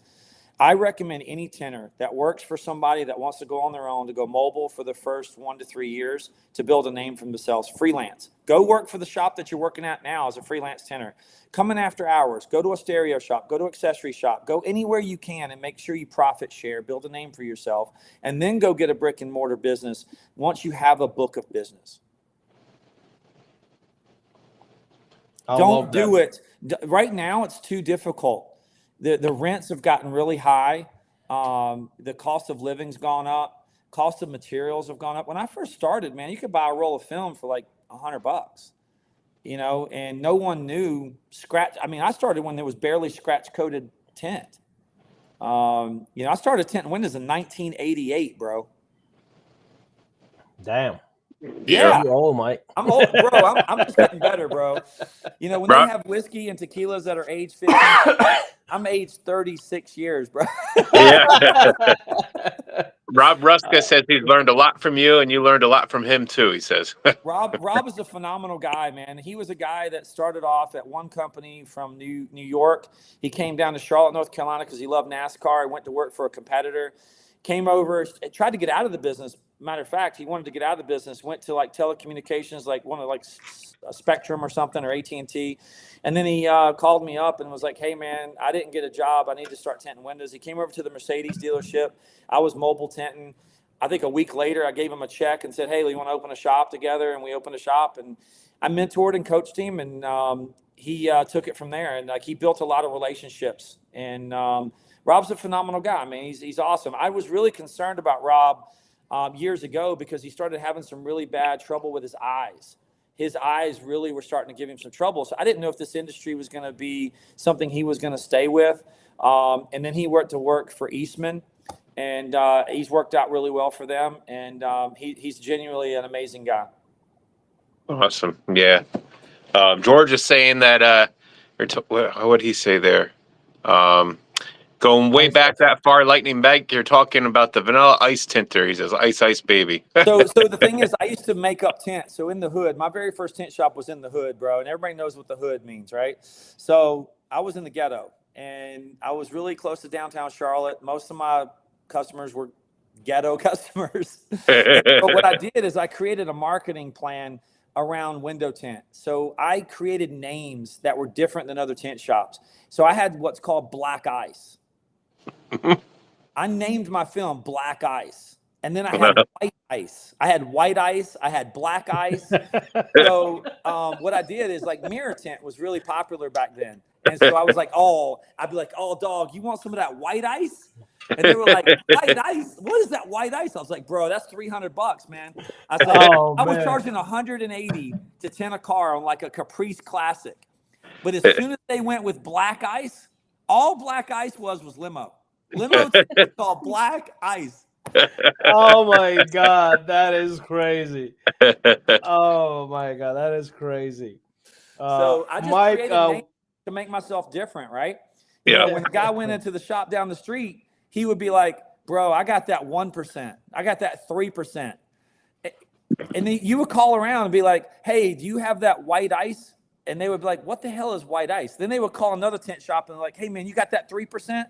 B: I recommend any tinter that works for somebody that wants to go on their own to go mobile for the first 1 to 3 years to build a name for themselves. Freelance. Go work for the shop that you're working at now as a freelance tinter. Come in after hours. Go to a stereo shop. Go to an accessory shop. Go anywhere you can and make sure you profit share. Build a name for yourself. And then go get a brick and mortar business once you have a book of business. Don't do it. Right now, it's too difficult. The rents have gotten really high. The cost of living's gone up. Cost of materials have gone up. When I first started, man, you could buy a roll of film for like $100, you know, and no one knew scratch. I mean, I started when there was barely scratch coated tint. You know, I started tinting windows in 1988, bro.
A: Damn.
B: Yeah.
A: You're old, Mike.
B: I'm old, bro. I'm just getting better, bro. You know, when they have whiskey and tequilas that are aged 15, I'm aged 36 years, bro.
C: Yeah. Rob Ruska says he's learned a lot from you, and you learned a lot from him too. He says.
B: Rob is a phenomenal guy, man. He was a guy that started off at one company from New York. He came down to Charlotte, North Carolina, because he loved NASCAR. He went to work for a competitor. Came over, tried to get out of the business. Matter of fact, he wanted to get out of the business. Went to like telecommunications, like one of like a Spectrum or something, or AT&T. And then he called me up and was like, "Hey, man, I didn't get a job. I need to start tinting windows." He came over to the Mercedes dealership. I was mobile tinting. I think a week later, I gave him a check and said, "Hey, you want to open a shop together?" And we opened a shop, and I mentored and coached him, and he took it from there. And like he built a lot of relationships. And Rob's a phenomenal guy. I mean, he's awesome. I was really concerned about Rob years ago because he started having some really bad trouble with his eyes. His eyes really were starting to give him some trouble. So I didn't know if this industry was going to be something he was going to stay with. And then he went to work for Eastman, and he's worked out really well for them. And he's genuinely an amazing guy.
C: Awesome. Yeah. George is saying that, what did he say there? Going way back that far, Lightning Bank, you're talking about the vanilla ice tinter. He says, ice, baby.
B: So the thing is, I used to make up tint. So in the hood, my very first tint shop was in the hood, bro. And everybody knows what the hood means, right? So I was in the ghetto, and I was really close to downtown Charlotte. Most of my customers were ghetto customers. But what I did is I created a marketing plan around window tint. So I created names that were different than other tint shops. So I had what's called black ice. I named my film Black Ice. And then I had white ice. I had white ice. I had black ice. So what I did is like mirror tint was really popular back then. And so I was like, I'd be like, "Oh, dog, you want some of that white ice?" And they were like, "White ice? What is that white ice?" I was like, "Bro, that's $300, man." I said, I was charging $180 to tint a car on like a Caprice Classic. But as soon as they went with black ice, all black ice was limo. Limo was called Black Ice.
A: Oh my God, that is crazy. Oh my God, that is crazy.
B: So I just created names to make myself different, right?
C: Yeah.
B: You know, when a guy went into the shop down the street, he would be like, "Bro, I got that 1%. I got that 3%. And then you would call around and be like, "Hey, do you have that white ice?" And they would be like, "What the hell is white ice?" Then they would call another tent shop and like, "Hey, man, you got that 3%?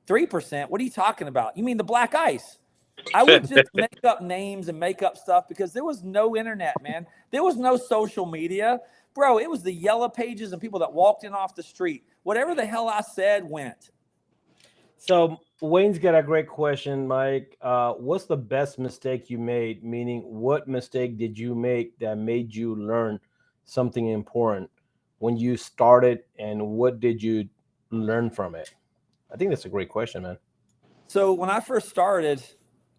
B: 3%? What are you talking about? You mean the black ice?" I would just make up names and make up stuff because there was no internet, man. There was no social media. Bro, it was the yellow pages and people that walked in off the street. Whatever the hell I said went.
A: So Wayne's got a great question, Mike. What's the best mistake you made? Meaning, what mistake did you make that made you learn something important when you started, and what did you learn from it? I think that's a great question, man.
B: So when I first started,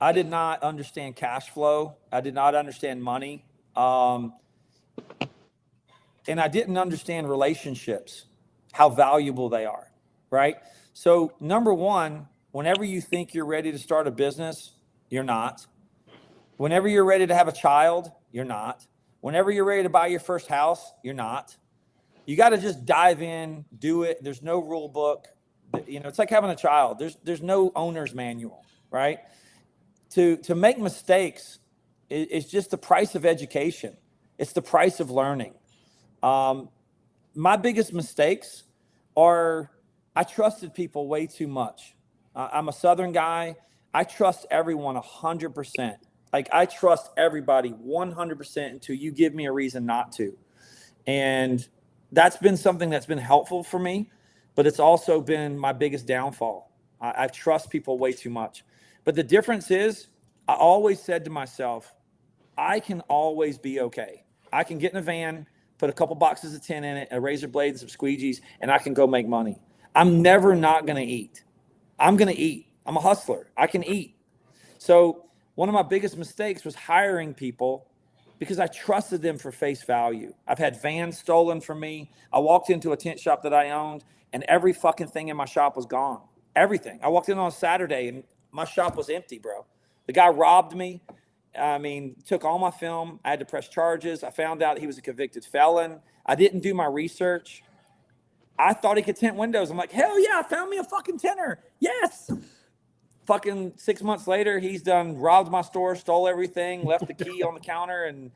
B: I did not understand cash flow. I did not understand money. and I didn't understand relationships, how valuable they are, right? So number one, whenever you think you're ready to start a business, you're not. Whenever you're ready to have a child, you're not. Whenever you're ready to buy your first house, you're not. You got to just dive in, do it. There's no rule book. You know, it's like having a child. There's no owner's manual, right? To make mistakes is just the price of education. It's the price of learning. My biggest mistakes are I trusted people way too much. I'm a Southern guy. I trust everyone 100%. Like I trust everybody 100% until you give me a reason not to. And that's been something that's been helpful for me, but it's also been my biggest downfall. I trust people way too much. But the difference is I always said to myself, I can always be okay. I can get in a van, put a couple boxes of tin in it, a razor blade, and some squeegees, and I can go make money. I'm never not going to eat. I'm going to eat. I'm a hustler. I can eat. So one of my biggest mistakes was hiring people because I trusted them for face value. I've had vans stolen from me. I walked into a tent shop that I owned, and every fucking thing in my shop was gone. Everything. I walked in on a Saturday, and my shop was empty, bro. The guy robbed me. I mean, took all my film. I had to press charges. I found out he was a convicted felon. I didn't do my research. I thought he could tint windows. I'm like, hell yeah, I found me a fucking tinter. Yes. Fucking 6 months later, he's done robbed my store, stole everything, left the key on the counter, and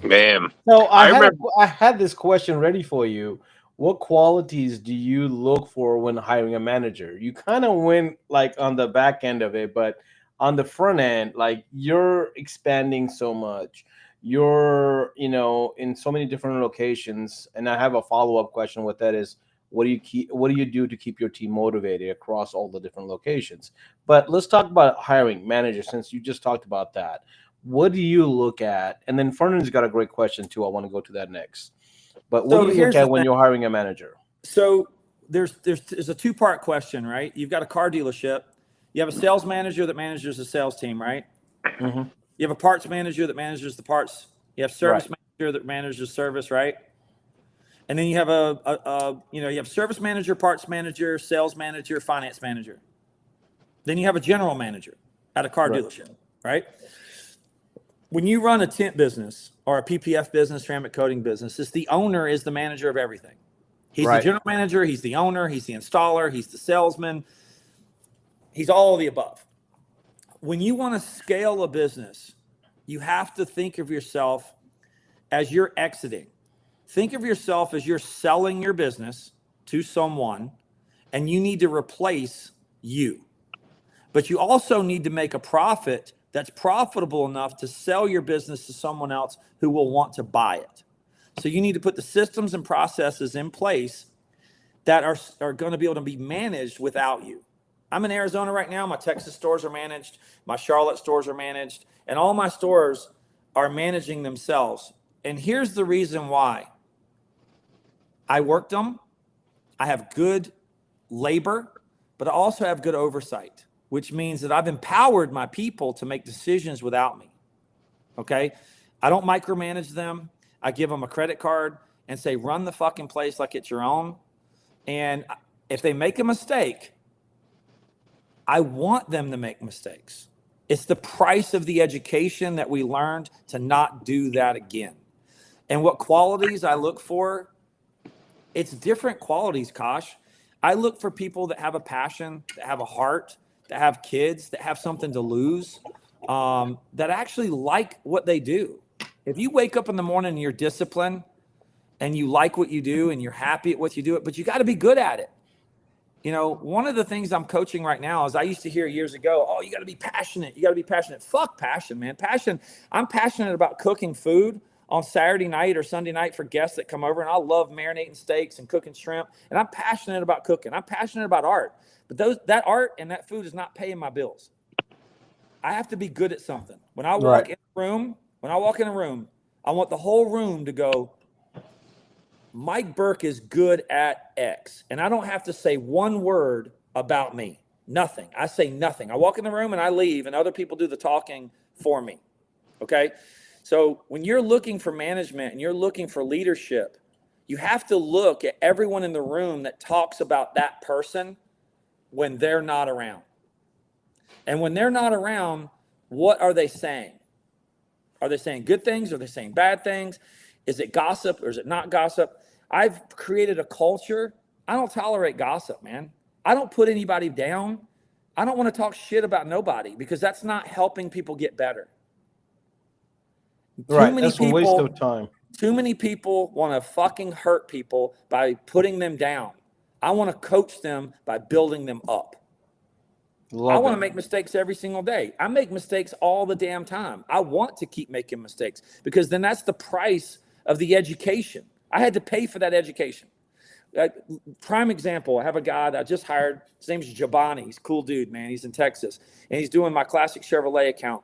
C: Man.
A: So
C: I
A: I had this question ready for you. What qualities do you look for when hiring a manager? You kind of went like on the back end of it, but on the front end, like you're expanding so much. You're, in so many different locations. And I have a follow-up question with that is what do you do to keep your team motivated across all the different locations? But let's talk about hiring managers since you just talked about that. What do you look at? And then Fernand's got a great question too. I want to go to that next. But what do you look at when you're hiring a manager?
B: So there's a two-part question, right? You've got a car dealership. You have a sales manager that manages the sales team, right?
A: Mm-hmm.
B: You have a parts manager that manages the parts. You have service manager that manages service, right? And then you have you have service manager, parts manager, sales manager, finance manager. Then you have a general manager at a car dealership, right? When you run a tent business or a PPF business, ceramic coating business, the owner is the manager of everything. He's the general manager, he's the owner, he's the installer, he's the salesman. He's all of the above. When you want to scale a business, you have to think of yourself as you're exiting. Think of yourself as you're selling your business to someone, and you need to replace you. But you also need to make a profit that's profitable enough to sell your business to someone else who will want to buy it. So you need to put the systems and processes in place that are going to be able to be managed without you. I'm in Arizona right now. My Texas stores are managed. My Charlotte stores are managed. And all my stores are managing themselves. And here's the reason why. I worked them. I have good labor, but I also have good oversight, which means that I've empowered my people to make decisions without me. Okay? I don't micromanage them. I give them a credit card and say, run the fucking place like it's your own. And if they make a mistake, I want them to make mistakes. It's the price of the education that we learned to not do that again. And what qualities I look for, it's different qualities, Kosh. I look for people that have a passion, that have a heart, that have kids, that have something to lose, that actually like what they do. If you wake up in the morning and you're disciplined and you like what you do and you're happy at what you do, but you got to be good at it. One of the things I'm coaching right now is I used to hear years ago, oh, you got to be passionate. You got to be passionate. Fuck passion, man. Passion. I'm passionate about cooking food on Saturday night or Sunday night for guests that come over. And I love marinating steaks and cooking shrimp. And I'm passionate about cooking. I'm passionate about art. But that art and that food is not paying my bills. I have to be good at something. When I walk in a room, I want the whole room to go, Mike Burke is good at X. And I don't have to say one word about me. Nothing. I say nothing. I walk in the room and I leave and other people do the talking for me. Okay. So when you're looking for management and you're looking for leadership, you have to look at everyone in the room that talks about that person when they're not around. And when they're not around, what are they saying? Are they saying good things? Are they saying bad things? Is it gossip or is it not gossip? I've created a culture. I don't tolerate gossip, man. I don't put anybody down. I don't want to talk shit about nobody because that's not helping people get better.
A: Right. That's a waste of time.
B: Too many people want to fucking hurt people by putting them down. I want to coach them by building them up. I want to make mistakes every single day. I make mistakes all the damn time. I want to keep making mistakes because then that's the price of the education. I had to pay for that education. Prime example, I have a guy that I just hired. His name's Jabani. He's a cool dude, man. He's in Texas. And he's doing my classic Chevrolet account.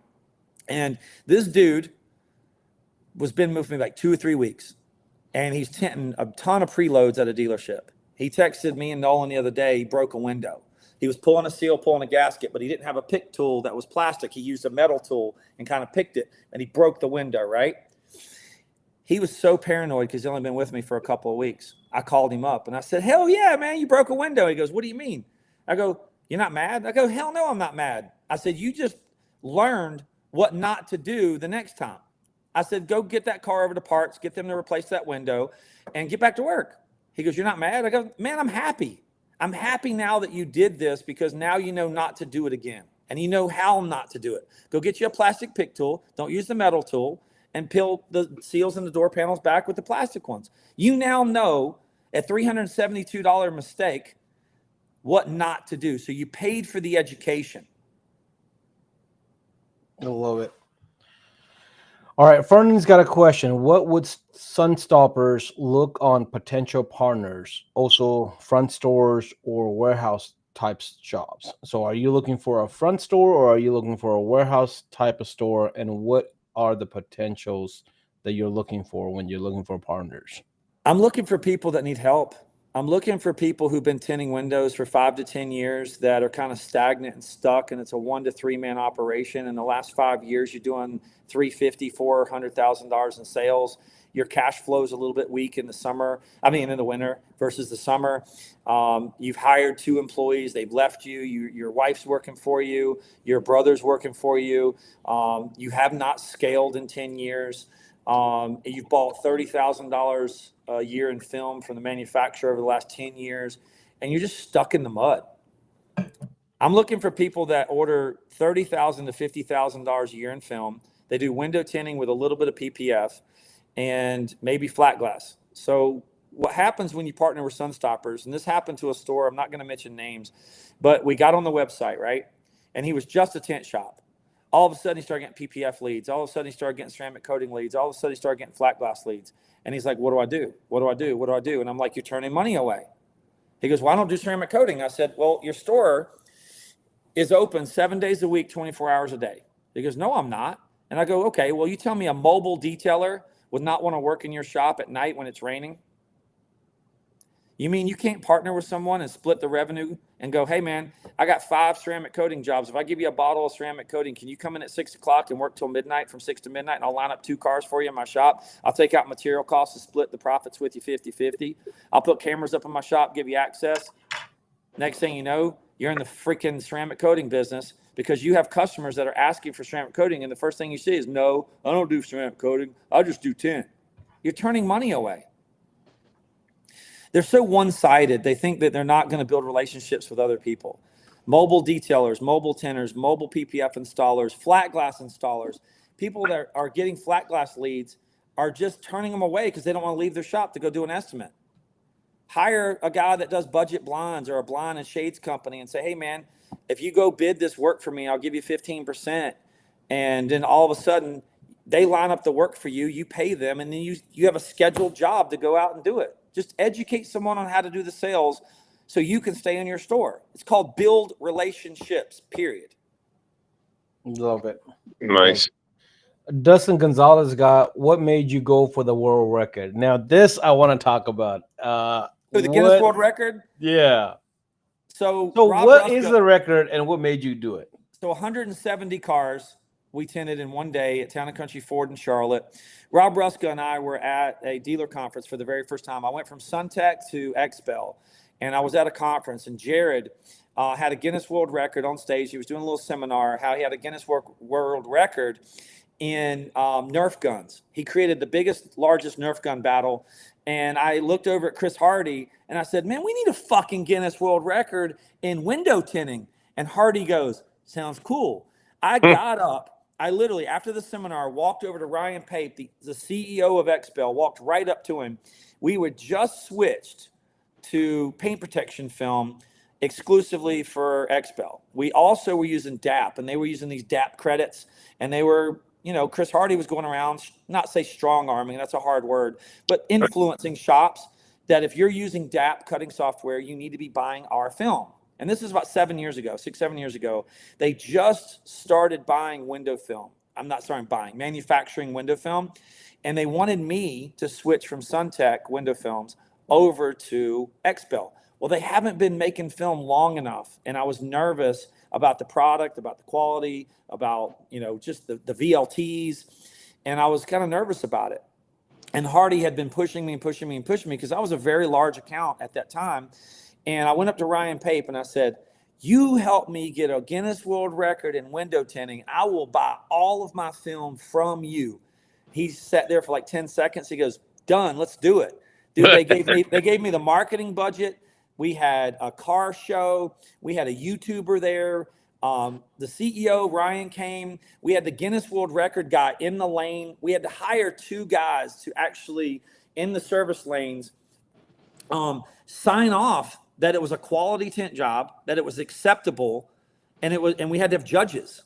B: And this dude was been with me like 2 or 3 weeks. And he's tenting a ton of preloads at a dealership. He texted me and Nolan the other day. He broke a window. He was pulling a seal, pulling a gasket, but he didn't have a pick tool that was plastic. He used a metal tool and kind of picked it, and he broke the window, right? He was so paranoid because he's only been with me for a couple of weeks. I called him up, and I said, hell yeah, man, you broke a window. He goes, what do you mean? I go, you're not mad? I go, hell no, I'm not mad. I said, you just learned what not to do the next time. I said, go get that car over to parts, get them to replace that window, and get back to work. He goes, you're not mad? I go, man, I'm happy. I'm happy now that you did this because now you know not to do it again. And you know how not to do it. Go get you a plastic pick tool. Don't use the metal tool. And peel the seals and the door panels back with the plastic ones. You now know a $372 mistake what not to do. So you paid for the education.
A: I love it. All right, Fernand's got a question. What would Sunstoppers look on potential partners, also front stores or warehouse types jobs? So are you looking for a front store or are you looking for a warehouse type of store? And what are the potentials that you're looking for when you're looking for partners?
B: I'm looking for people that need help. I'm looking for people who've been tinting windows for 5 to 10 years that are kind of stagnant and stuck, and it's a 1 to 3 man operation. In the last 5 years, you're doing $350,000, $400,000 in sales. Your cash flow is a little bit weak in the summer. I mean, in the winter versus the summer. You've hired 2 employees. They've left you. Your wife's working for you. Your brother's working for you. You have not scaled in 10 years. You've bought $30,000 a year in film from the manufacturer over the last 10 years, and you're just stuck in the mud. I'm looking for people that order $30,000 to $50,000 a year in film. They do window tinting with a little bit of PPF and maybe flat glass. So what happens when you partner with Sunstoppers, and this happened to a store, I'm not going to mention names, but we got on the website, right? And he was just a tent shop. All of a sudden, he started getting PPF leads. All of a sudden, he started getting ceramic coating leads. All of a sudden, he started getting flat glass leads. And he's like, what do I do? What do I do? What do I do? And I'm like, you're turning money away. He goes, well, I don't do ceramic coating. I said, well, your store is open 7 days a week, 24 hours a day. He goes, no, I'm not. And I go, okay, well, you tell me a mobile detailer would not want to work in your shop at night when it's raining? You mean you can't partner with someone and split the revenue and go, hey, man, I got 5 ceramic coating jobs. If I give you a bottle of ceramic coating, can you come in at 6 o'clock and work till midnight, from 6 to midnight, and I'll line up 2 cars for you in my shop? I'll take out material costs and split the profits with you 50-50. I'll put cameras up in my shop, give you access. Next thing you know, you're in the freaking ceramic coating business because you have customers that are asking for ceramic coating, and the first thing you see is, no, I don't do ceramic coating. I just do tint. You're turning money away. They're so one-sided. They think that they're not going to build relationships with other people. Mobile detailers, mobile tinters, mobile PPF installers, flat glass installers, people that are getting flat glass leads are just turning them away because they don't want to leave their shop to go do an estimate. Hire a guy that does budget blinds or a blind and shades company and say, hey, man, if you go bid this work for me, I'll give you 15%. And then all of a sudden, they line up the work for you, you pay them, and then you have a scheduled job to go out and do it. Just educate someone on how to do the sales so you can stay in your store. It's called build relationships, period.
A: Love it.
C: Nice.
A: Dustin Gonzalez got, what made you go for the world record? Now, this I want to talk about.
B: The Guinness World Record?
A: Yeah.
B: So
A: what is the record and what made you do it?
B: So 170 cars we tinted in one day at Town & Country Ford in Charlotte. Rob Ruska and I were at a dealer conference for the very first time. I went from Suntech to XPEL, and I was at a conference, and Jared had a Guinness World Record on stage. He was doing a little seminar, how he had a Guinness World Record in Nerf guns. He created the biggest, largest Nerf gun battle. And I looked over at Chris Hardy, and I said, man, we need a fucking Guinness World Record in window tinting. And Hardy goes, sounds cool. I got up. I literally, after the seminar, walked over to Ryan Pape, the CEO of XPEL, walked right up to him. We were just switched to paint protection film exclusively for XPEL. We also were using DAP, and they were using these DAP credits, and they were, you know, Chris Hardy was going around, not say strong arming, that's a hard word, but influencing shops that if you're using DAP cutting software, you need to be buying our film. And this is about 7 years ago, 7 years ago. They just started buying window film. Manufacturing window film. And they wanted me to switch from Suntech window films over to XPEL. Well, they haven't been making film long enough. And I was nervous about the product, about the quality, about, you know, just the VLTs. And I was kind of nervous about it. And Hardy had been pushing me because I was a very large account at that time. And I went up to Ryan Pape and I said, you help me get a Guinness World Record in window tinting. I will buy all of my film from you. He sat there for like 10 seconds. He goes, done, let's do it. Dude, they gave me the marketing budget. We had a car show. We had a YouTuber there. The CEO, Ryan, came. We had the Guinness World Record guy in the lane. We had to hire 2 guys to actually, in the service lanes, sign off that it was a quality tint job, that it was acceptable, and we had to have judges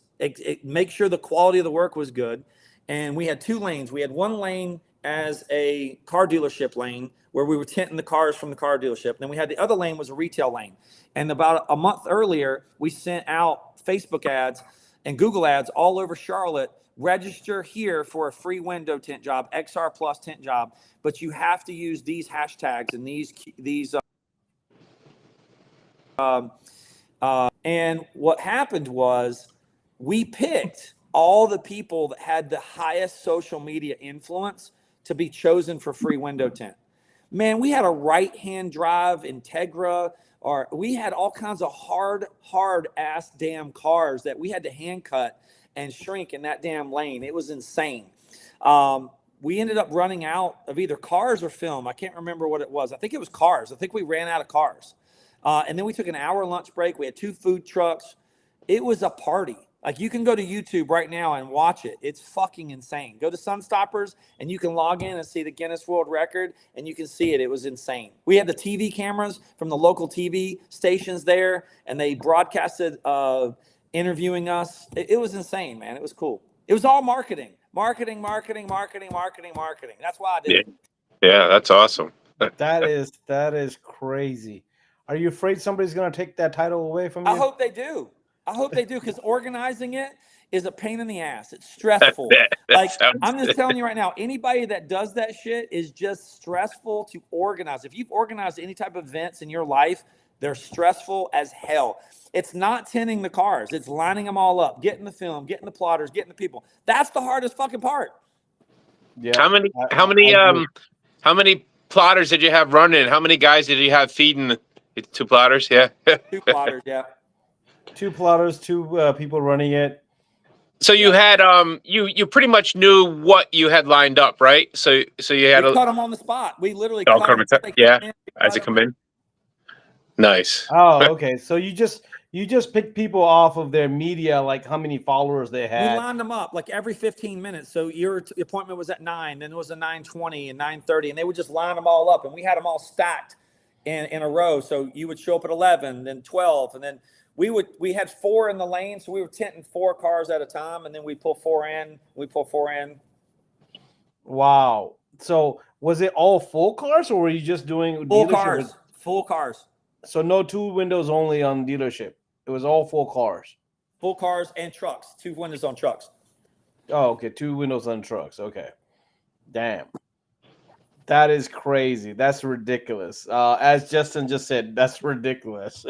B: make sure the quality of the work was good. And we had 2 lanes. We had one lane as a car dealership lane where we were tinting the cars from the car dealership. Then we had the other lane was a retail lane. And about a month earlier, we sent out Facebook ads and Google ads all over Charlotte. Register here for a free window tint job, XR Plus tint job, but you have to use these hashtags and these. And what happened was we picked all the people that had the highest social media influence to be chosen for free window tint. Man, we had a right-hand drive Integra, or we had all kinds of hard ass damn cars that we had to hand cut and shrink in that damn lane. It was insane. We ended up running out of either cars or film. I can't remember what it was. I think it was cars. I think we ran out of cars. And then we took an hour lunch break. We had 2 food trucks. It was a party. Like, you can go to YouTube right now and watch it. It's fucking insane. Go to Sunstoppers and you can log in and see the Guinness World Record, and you can see it. It was insane. We had the TV cameras from the local TV stations there, and they broadcasted interviewing us. It was insane, man. It was cool. It was all marketing. Marketing. That's why I did it.
C: Yeah, that's awesome.
A: That is crazy. Are you afraid somebody's going to take that title away from you?
B: I hope they do, because organizing it is a pain in the ass. It's stressful. I'm just telling you right now, anybody that does that shit is just stressful to organize. If you've organized any type of events in your life, they're stressful as hell. It's not tinting the cars. It's lining them all up, getting the film, getting the plotters, getting the people. That's the hardest fucking part.
C: Yeah. How many plotters did you have running? How many guys did you have feeding? 2 plotters, yeah.
B: 2 plotters, yeah.
A: 2 plotters, 2 people running it.
C: So you had you pretty much knew what you had lined up, right? So you had
B: cut them on the spot. We literally cut them
C: as it come in. Nice.
A: Oh, okay. So you just picked people off of their media, like how many followers they had.
B: We lined them up like every 15 minutes. So your appointment was at 9, then it was a 9:20 and 9:30, and they would just line them all up, and we had them all stacked in a row. So you would show up at 11, then 12, and then we had 4 in the lane, so we were tinting 4 cars at a time, and then we pull 4 in.
A: Wow. So was it all full cars, or were you just doing
B: full cars? Full cars.
A: So no 2 windows only on dealership. It was all full cars.
B: Full cars and trucks. 2 windows on trucks.
A: Oh, okay. 2 windows on trucks. Okay. Damn. That is crazy. That's ridiculous. As Justin just said, that's ridiculous.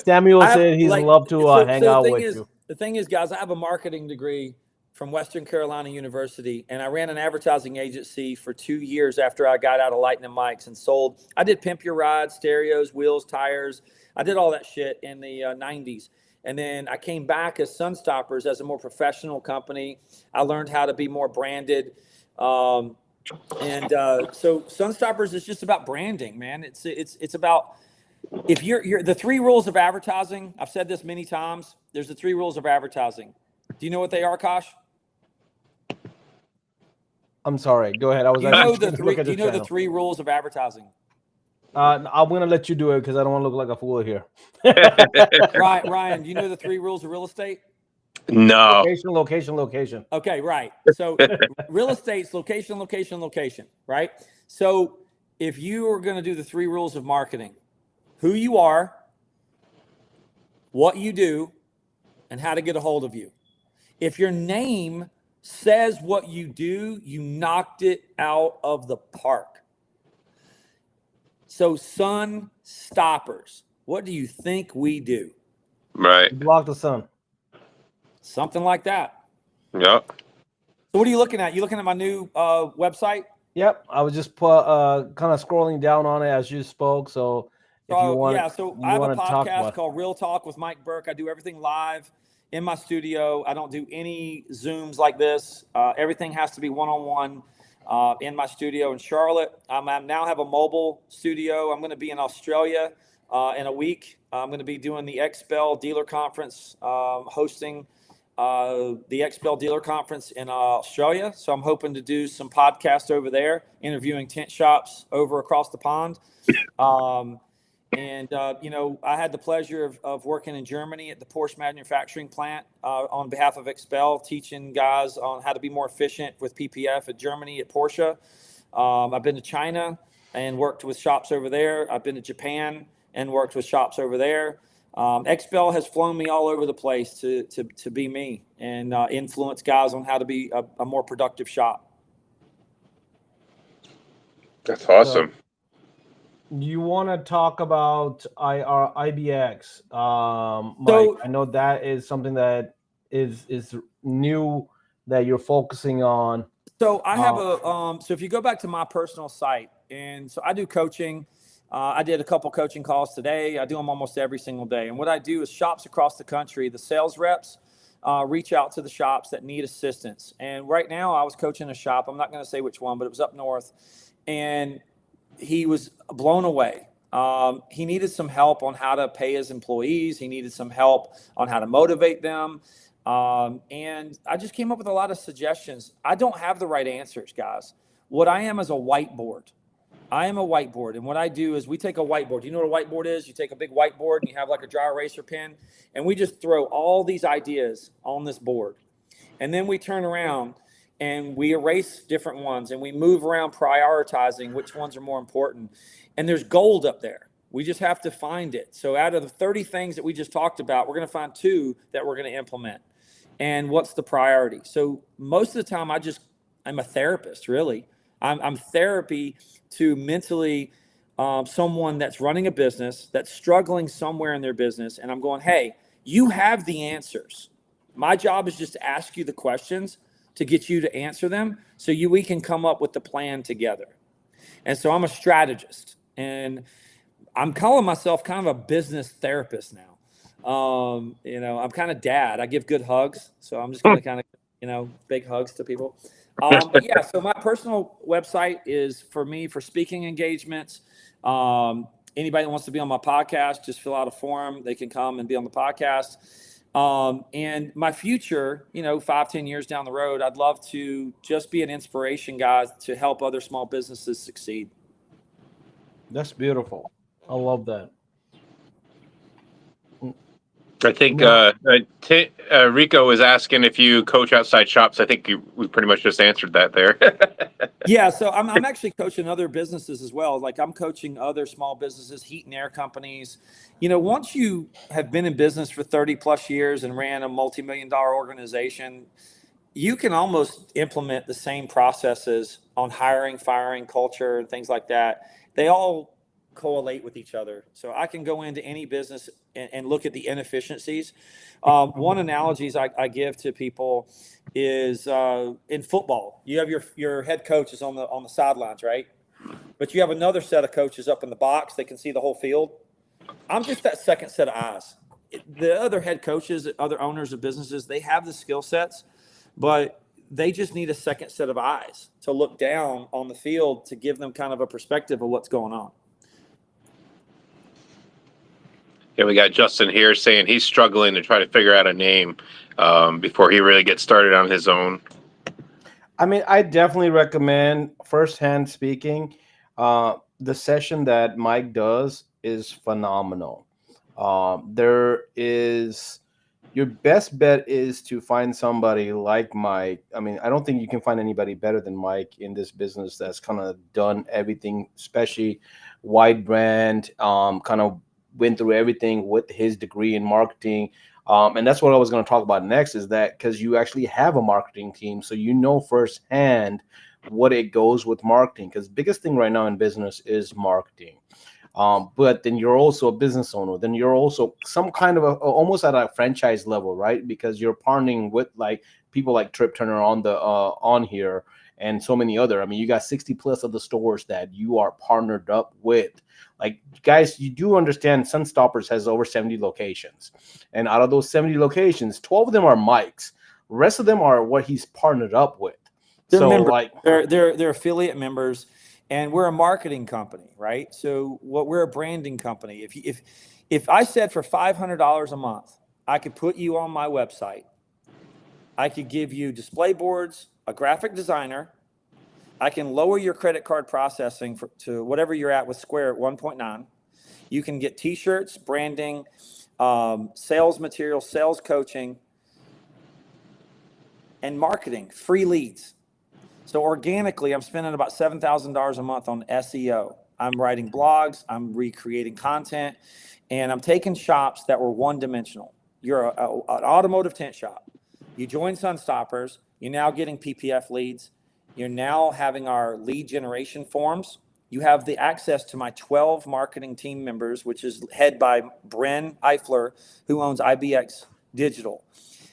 A: Samuel said he'd love to hang out with you.
B: The thing is, guys, I have a marketing degree from Western Carolina University, and I ran an advertising agency for 2 years after I got out of Lightning Mics and sold. I did Pimp Your Ride, stereos, wheels, tires. I did all that shit in the 90s. And then I came back as Sunstoppers as a more professional company. I learned how to be more branded. So Sunstoppers is just about branding, man. It's about, if you're the 3 rules of advertising. I've said this many times. There's the 3 rules of advertising. Do you know what they are, Kosh?
A: I'm sorry. Go ahead. I was.
B: Do you know the 3 rules of advertising?
A: I'm gonna let you do it because I don't want to look like a fool here.
B: Right, Ryan. Do you know the 3 rules of real estate?
C: No.
A: Location.
B: Okay, right. So real estate's location, right? So if you are going to do the 3 rules of marketing, who you are, what you do, and how to get a hold of you. If your name says what you do, you knocked it out of the park. So Sunstoppers, what do you think we do?
C: Right.
A: Block the sun.
B: Something like that.
C: Yeah.
B: So what are you looking at? You looking at my new website?
A: Yep. I was just kind of scrolling down on it as you spoke. So if you want,
B: so I have a podcast called Real Talk with Mike Burke. I do everything live in my studio. I don't do any Zooms like this. Everything has to be one-on-one in my studio in Charlotte. I now have a mobile studio. I'm going to be in Australia in a week. I'm going to be doing the XPEL dealer conference, hosting the XPEL dealer conference in Australia. So I'm hoping to do some podcasts over there, interviewing tent shops over across the pond. I had the pleasure of working in Germany at the Porsche manufacturing plant on behalf of XPEL, teaching guys on how to be more efficient with PPF at Germany at Porsche. I've been to China and worked with shops over there. I've been to Japan and worked with shops over there. XPEL has flown me all over the place to be me and influence guys on how to be a more productive shop.
C: That's awesome.
A: You want to talk about IBX? Mike, I know that is something that is new that you're focusing on.
B: So I have so if you go back to my personal site, and so I do coaching. I did a couple coaching calls today. I do them almost every single day. And what I do is shops across the country, the sales reps reach out to the shops that need assistance. And right now I was coaching a shop. I'm not going to say which one, but it was up north. And he was blown away. He needed some help on how to pay his employees. He needed some help on how to motivate them. And I just came up with a lot of suggestions. I don't have the right answers, guys. What I am is a whiteboard. I am a whiteboard. And what I do is we take a whiteboard. You know what a whiteboard is? You take a big whiteboard and you have like a dry eraser pen, and we just throw all these ideas on this board. And then we turn around and we erase different ones, and we move around prioritizing which ones are more important. And there's gold up there. We just have to find it. So out of the 30 things that we just talked about, we're going to find 2 that we're going to implement. And what's the priority? So most of the time I'm a therapist, really. I'm therapy to mentally someone that's running a business, that's struggling somewhere in their business. And I'm going, hey, you have the answers. My job is just to ask you the questions to get you to answer them so we can come up with the plan together. And so I'm a strategist, and I'm calling myself kind of a business therapist now. I'm kind of dad. I give good hugs. So I'm just going to kind of, big hugs to people. But yeah, so my personal website is for me for speaking engagements. Anybody that wants to be on my podcast, just fill out a form. They can come and be on the podcast. And my future, 5-10 years down the road, I'd love to just be an inspiration, guys, to help other small businesses succeed.
A: That's beautiful. I love that.
C: I think Rico was asking if you coach outside shops. I think we pretty much just answered that there.
B: Yeah, so I'm actually coaching other businesses as well. Like I'm coaching other small businesses, heat and air companies. Once you have been in business for 30 plus years and ran a multi-million-dollar organization, you can almost implement the same processes on hiring, firing, culture, and things like that. They all correlate with each other. So I can go into any business and look at the inefficiencies. One analogies I give to people is in football, you have your head coaches on the sidelines, right? But you have another set of coaches up in the box. They can see the whole field. I'm just that second set of eyes. The other head coaches, other owners of businesses, they have the skill sets, but they just need a second set of eyes to look down on the field to give them kind of a perspective of what's going on.
C: Yeah, we got Justin here saying he's struggling to try to figure out a name before he really gets started on his own.
A: I mean, I definitely recommend, firsthand speaking, the session that Mike does is phenomenal. There is your best bet is to find somebody like Mike. I mean, I don't think you can find anybody better than Mike in this business that's kind of done everything, especially wide brand, kind of went through everything with his degree in marketing. And that's what I was going to talk about next, is that because you actually have a marketing team, so you know firsthand what it goes with marketing, because biggest thing right now in business is marketing. But then you're also a business owner. Then you're also some kind of almost at a franchise level, right? Because you're partnering with like people like Trip Turner on here and so many other. I mean, you got 60 plus of the stores that you are partnered up with. Like, guys, you do understand Sunstoppers has over 70 locations, and out of those 70 locations, 12 of them are Mike's. The rest of them are what he's partnered up with.
B: They're
A: So
B: members.
A: like
B: They're affiliate members, and we're a marketing company, right? So we're a branding company. If I said for $500 a month, I could put you on my website, I could give you display boards, a graphic designer, I can lower your credit card processing to whatever you're at with Square at 1.9. You can get T-shirts, branding, sales material, sales coaching, and marketing, free leads. So organically, I'm spending about $7,000 a month on SEO. I'm writing blogs, I'm recreating content, and I'm taking shops that were one-dimensional. You're an automotive tent shop. You join Sunstoppers, you're now getting PPF leads. You're now having our lead generation forms. You have the access to my 12 marketing team members, which is led by Bren Eifler, who owns IBX Digital.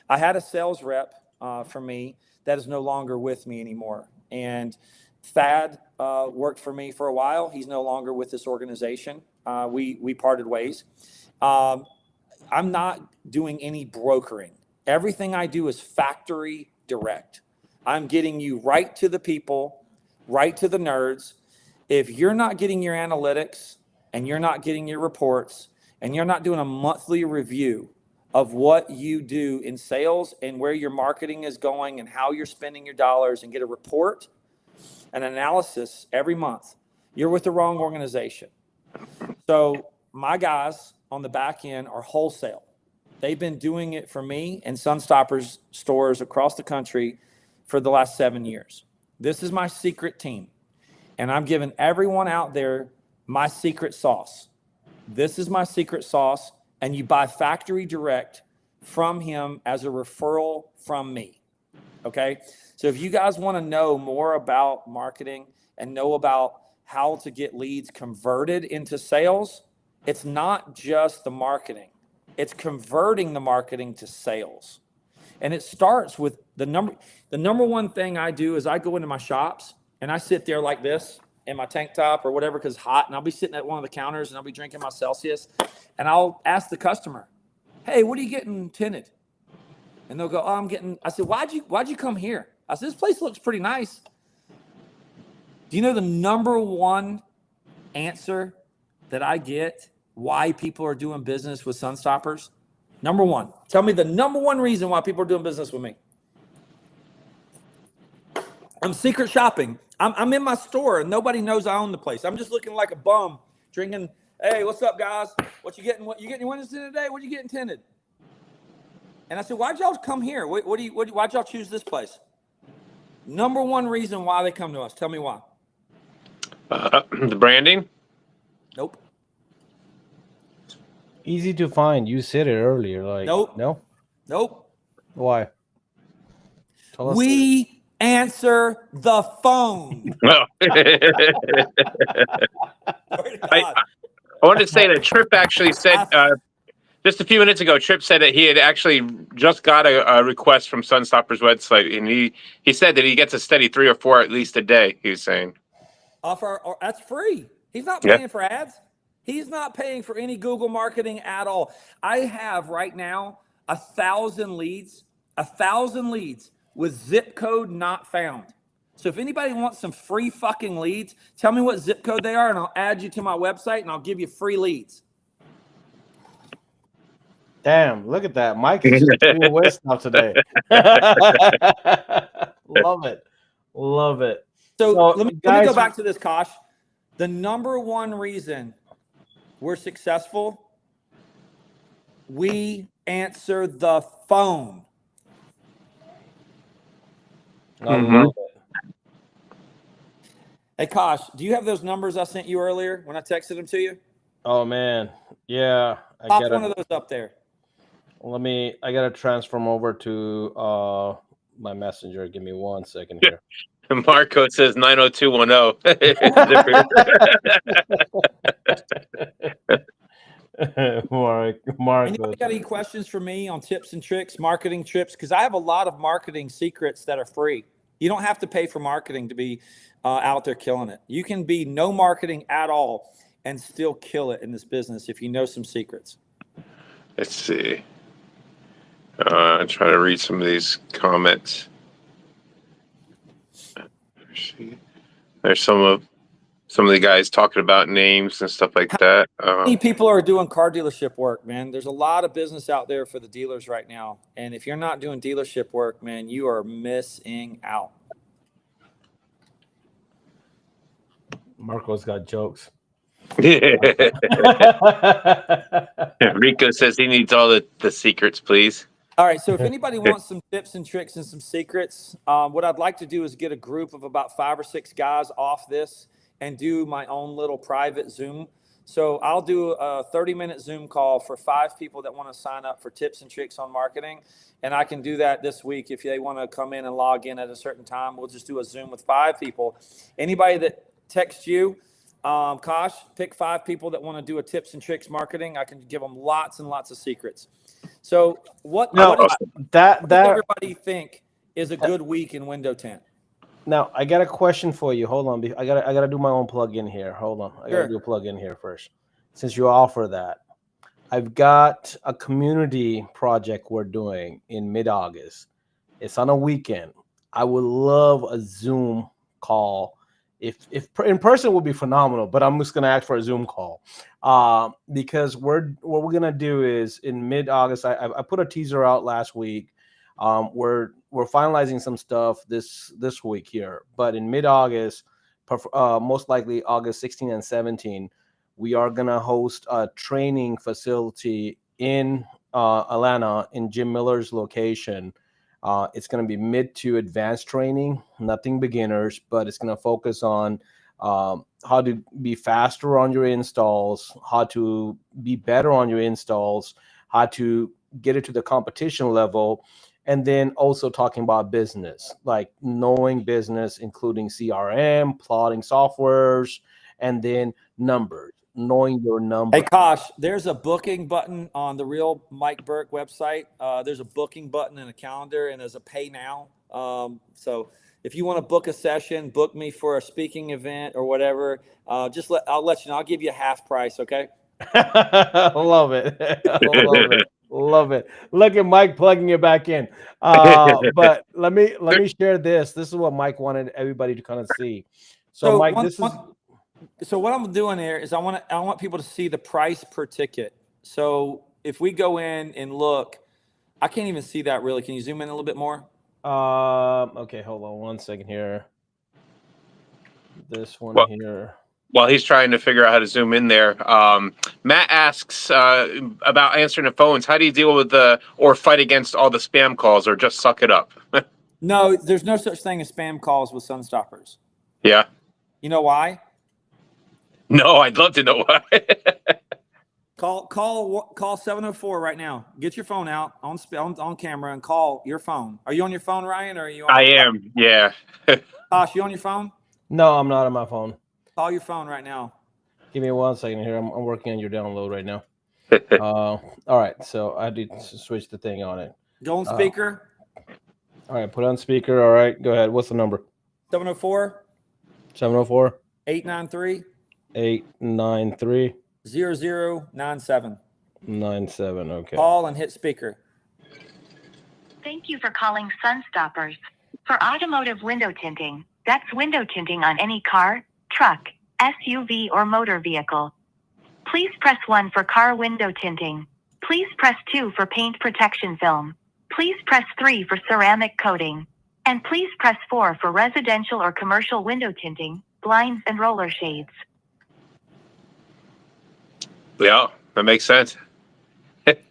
B: I had a sales rep for me that is no longer with me anymore. And Thad worked for me for a while. He's no longer with this organization. We parted ways. I'm not doing any brokering. Everything I do is factory direct. I'm getting you right to the people, right to the nerds. If you're not getting your analytics and you're not getting your reports and you're not doing a monthly review of what you do in sales and where your marketing is going and how you're spending your dollars and get a report, an analysis every month, you're with the wrong organization. So my guys on the back end are wholesale. They've been doing it for me and Sunstoppers stores across the country for the last 7 years. This is my secret team. And I'm giving everyone out there my secret sauce. This is my secret sauce. And you buy factory direct from him as a referral from me. Okay. So if you guys want to know more about marketing and know about how to get leads converted into sales, it's not just the marketing. It's converting the marketing to sales. And it starts with the number one thing I do is I go into my shops and I sit there like this in my tank top or whatever because it's hot, and I'll be sitting at one of the counters and I'll be drinking my Celsius, and I'll ask the customer, "Hey, what are you getting tinted?" And they'll go, "Oh, I'm getting." I said, "Why'd you come here?" I said, "This place looks pretty nice." Do you know the number one answer that I get why people are doing business with Sunstoppers? Number one. Tell me the number one reason why people are doing business with me. I'm secret shopping. I'm in my store and nobody knows I own the place. I'm just looking like a bum drinking. "Hey, what's up, guys? What you getting? What you getting your windows tinted today? What you getting tinted?" And I said, "Why'd y'all come here? Why'd y'all choose this place?" Number one reason why they come to us. Tell me why.
C: The branding.
B: Nope.
A: easy to find. You said it earlier. Like
B: Nope.
A: No.
B: Nope.
A: Why? Tell us.
B: We Answer the phone.
C: Well, I wanted to say that Tripp actually said just a few minutes ago. Tripp said that he had actually just got a request from Sunstopper's website, and he said that he gets a steady 3 or 4 at least a day. He was saying,
B: that's free. He's not paying for ads. He's not paying for any Google marketing at all. I have right now 1,000 leads with zip code not found. So if anybody wants some free fucking leads, tell me what zip code they are, and I'll add you to my website, and I'll give you free leads.
A: Damn, look at that. Mike is just giving away stuff today. Love it. Love it.
B: So let me go back to this, Kosh. The number one reason we're successful, we answer the phone.
A: I love it.
B: Hey, Kosh, do you have those numbers I sent you earlier when I texted them to you?
A: Oh, man. Yeah.
B: Pop one of those up there.
A: I got to transfer them over to my messenger. Give me 1 second here.
C: Marco says 90210.
A: Marco.
B: Anybody got any questions for me on tips and tricks, marketing tips? Because I have a lot of marketing secrets that are free. You don't have to pay for marketing to be out there killing it. You can be no marketing at all and still kill it in this business if you know some secrets.
C: Let's see. Try to read some of these comments. There's some of the guys talking about names and stuff like that.
B: How many people are doing car dealership work, man? There's a lot of business out there for the dealers right now. And if you're not doing dealership work, man, you are missing out.
A: Marco's got jokes.
C: Rico says he needs all the secrets, please.
B: All right, so if anybody wants some tips and tricks and some secrets, what I'd like to do is get a group of about 5 or 6 guys off this and do my own little private Zoom. So I'll do a 30-minute Zoom call for 5 people that want to sign up for tips and tricks on marketing. And I can do that this week. If they want to come in and log in at a certain time, we'll just do a Zoom with 5 people. Anybody that texts you, Kosh, pick 5 people that want to do a tips and tricks marketing. I can give them lots and lots of secrets. So what does everybody think is a good week in Window Tint?
A: Now I got a question for you. Hold on. I gotta do my own plug-in here. Hold on. I gotta do a plug-in here first. Since you offer that, I've got a community project we're doing in mid-August. It's on a weekend. I would love a Zoom call. If in person would be phenomenal, but I'm just gonna ask for a Zoom call because what we're gonna do is in mid-August. I put a teaser out last week. We're finalizing some stuff this week here, but in mid-August, most likely August 16 and 17, we are gonna host a training facility in Atlanta in Jim Miller's location. It's going to be mid to advanced training, nothing beginners, but it's going to focus on how to be faster on your installs, how to be better on your installs, how to get it to the competition level, and then also talking about business, like knowing business, including CRM, plotting softwares, and then numbers. Knowing your number.
B: Hey, Kosh, there's a booking button on the real Mike Burke website. There's a booking button and a calendar, and there's a pay now. So if you want to book a session, book me for a speaking event or whatever. I'll let you know. I'll give you a half price. Okay.
A: Love it. Love it. Look at Mike plugging it back in. But let me share this. This is what Mike wanted everybody to kind of see. So Mike,
B: So what I'm doing here is I want people to see the price per ticket. So if we go in and look, I can't even see that really. Can you zoom in a little bit more?
A: Okay, hold on 1 second here. This one here.
C: While he's trying to figure out how to zoom in there, Matt asks about answering the phones. How do you deal with or fight against all the spam calls, or just suck it up?
B: No, there's no such thing as spam calls with Sunstoppers.
C: Yeah.
B: You know why?
C: No, I'd love to know why.
B: Call 704 right now. Get your phone out on camera and call your phone. Are you on your phone, Ryan, or are you on
C: I am, yeah.
B: Tosh, you on your phone?
A: No, I'm not on my phone.
B: Call your phone right now.
A: Give me 1 second here. I'm working on your download right now. All right, so I did switch the thing on it.
B: Go on speaker.
A: All right, put on speaker. All right, go ahead. What's the number?
B: 704
A: 704
B: 893
A: 893
B: 0097.
A: 97. Okay.
B: Call and hit speaker.
D: Thank you for calling Sunstoppers. For automotive window tinting, that's window tinting on any car, truck, SUV, or motor vehicle. Please press 1 for car window tinting. Please press 2 for paint protection film. Please press 3 for ceramic coating. And please press 4 for residential or commercial window tinting, blinds, and roller shades.
C: Yeah, that makes sense.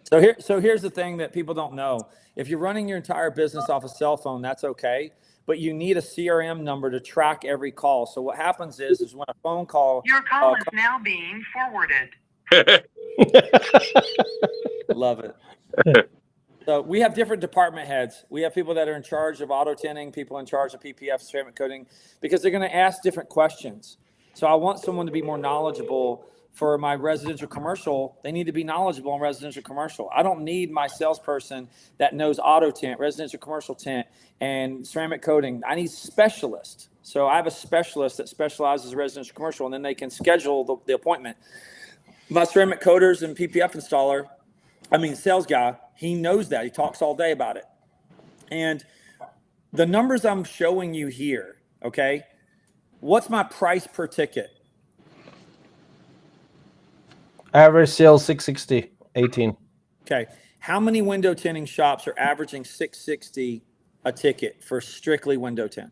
B: So here's the thing that people don't know. If you're running your entire business off a cell phone, that's okay. But you need a CRM number to track every call. So what happens is when a phone call...
D: Your call is now being forwarded.
B: Love it. So we have different department heads. We have people that are in charge of auto tinting, people in charge of PPF, ceramic coating, because they're going to ask different questions. So I want someone to be more knowledgeable. For my residential commercial, they need to be knowledgeable in residential commercial. I don't need my salesperson that knows auto tint, residential commercial tint, and ceramic coating. I need specialists. So I have a specialist that specializes in residential commercial, and then they can schedule the appointment. My ceramic coaters and PPF installer, sales guy, he knows that. He talks all day about it. And the numbers I'm showing you here, okay, what's my price per ticket?
A: Average sales 660, 18.
B: Okay. How many window tinting shops are averaging $660 a ticket for strictly window tint?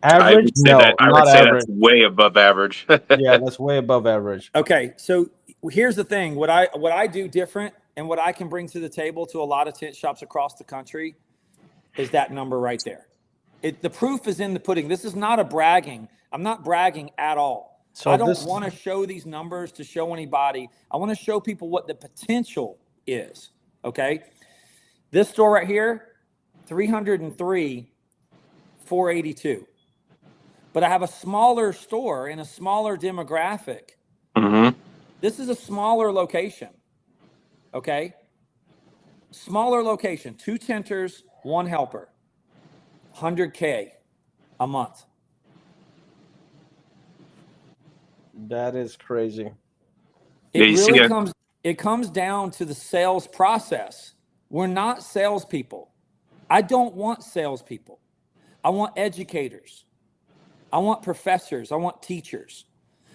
A: Average?
C: I would say, that's way above average.
A: Yeah, that's way above average.
B: Okay. So here's the thing. What I do different and what I can bring to the table to a lot of tint shops across the country is that number right there. The proof is in the pudding. This is not a bragging. I'm not bragging at all. So I don't want to show these numbers to show anybody. I want to show people what the potential is. Okay. This store right here, 303, 482. But I have a smaller store in a smaller demographic.
C: Mm-hmm.
B: This is a smaller location. Okay. Smaller location, 2 tinters, 1 helper, $100K a month.
A: That is crazy.
B: It comes down to the sales process. We're not salespeople. I don't want salespeople. I want educators. I want professors. I want teachers.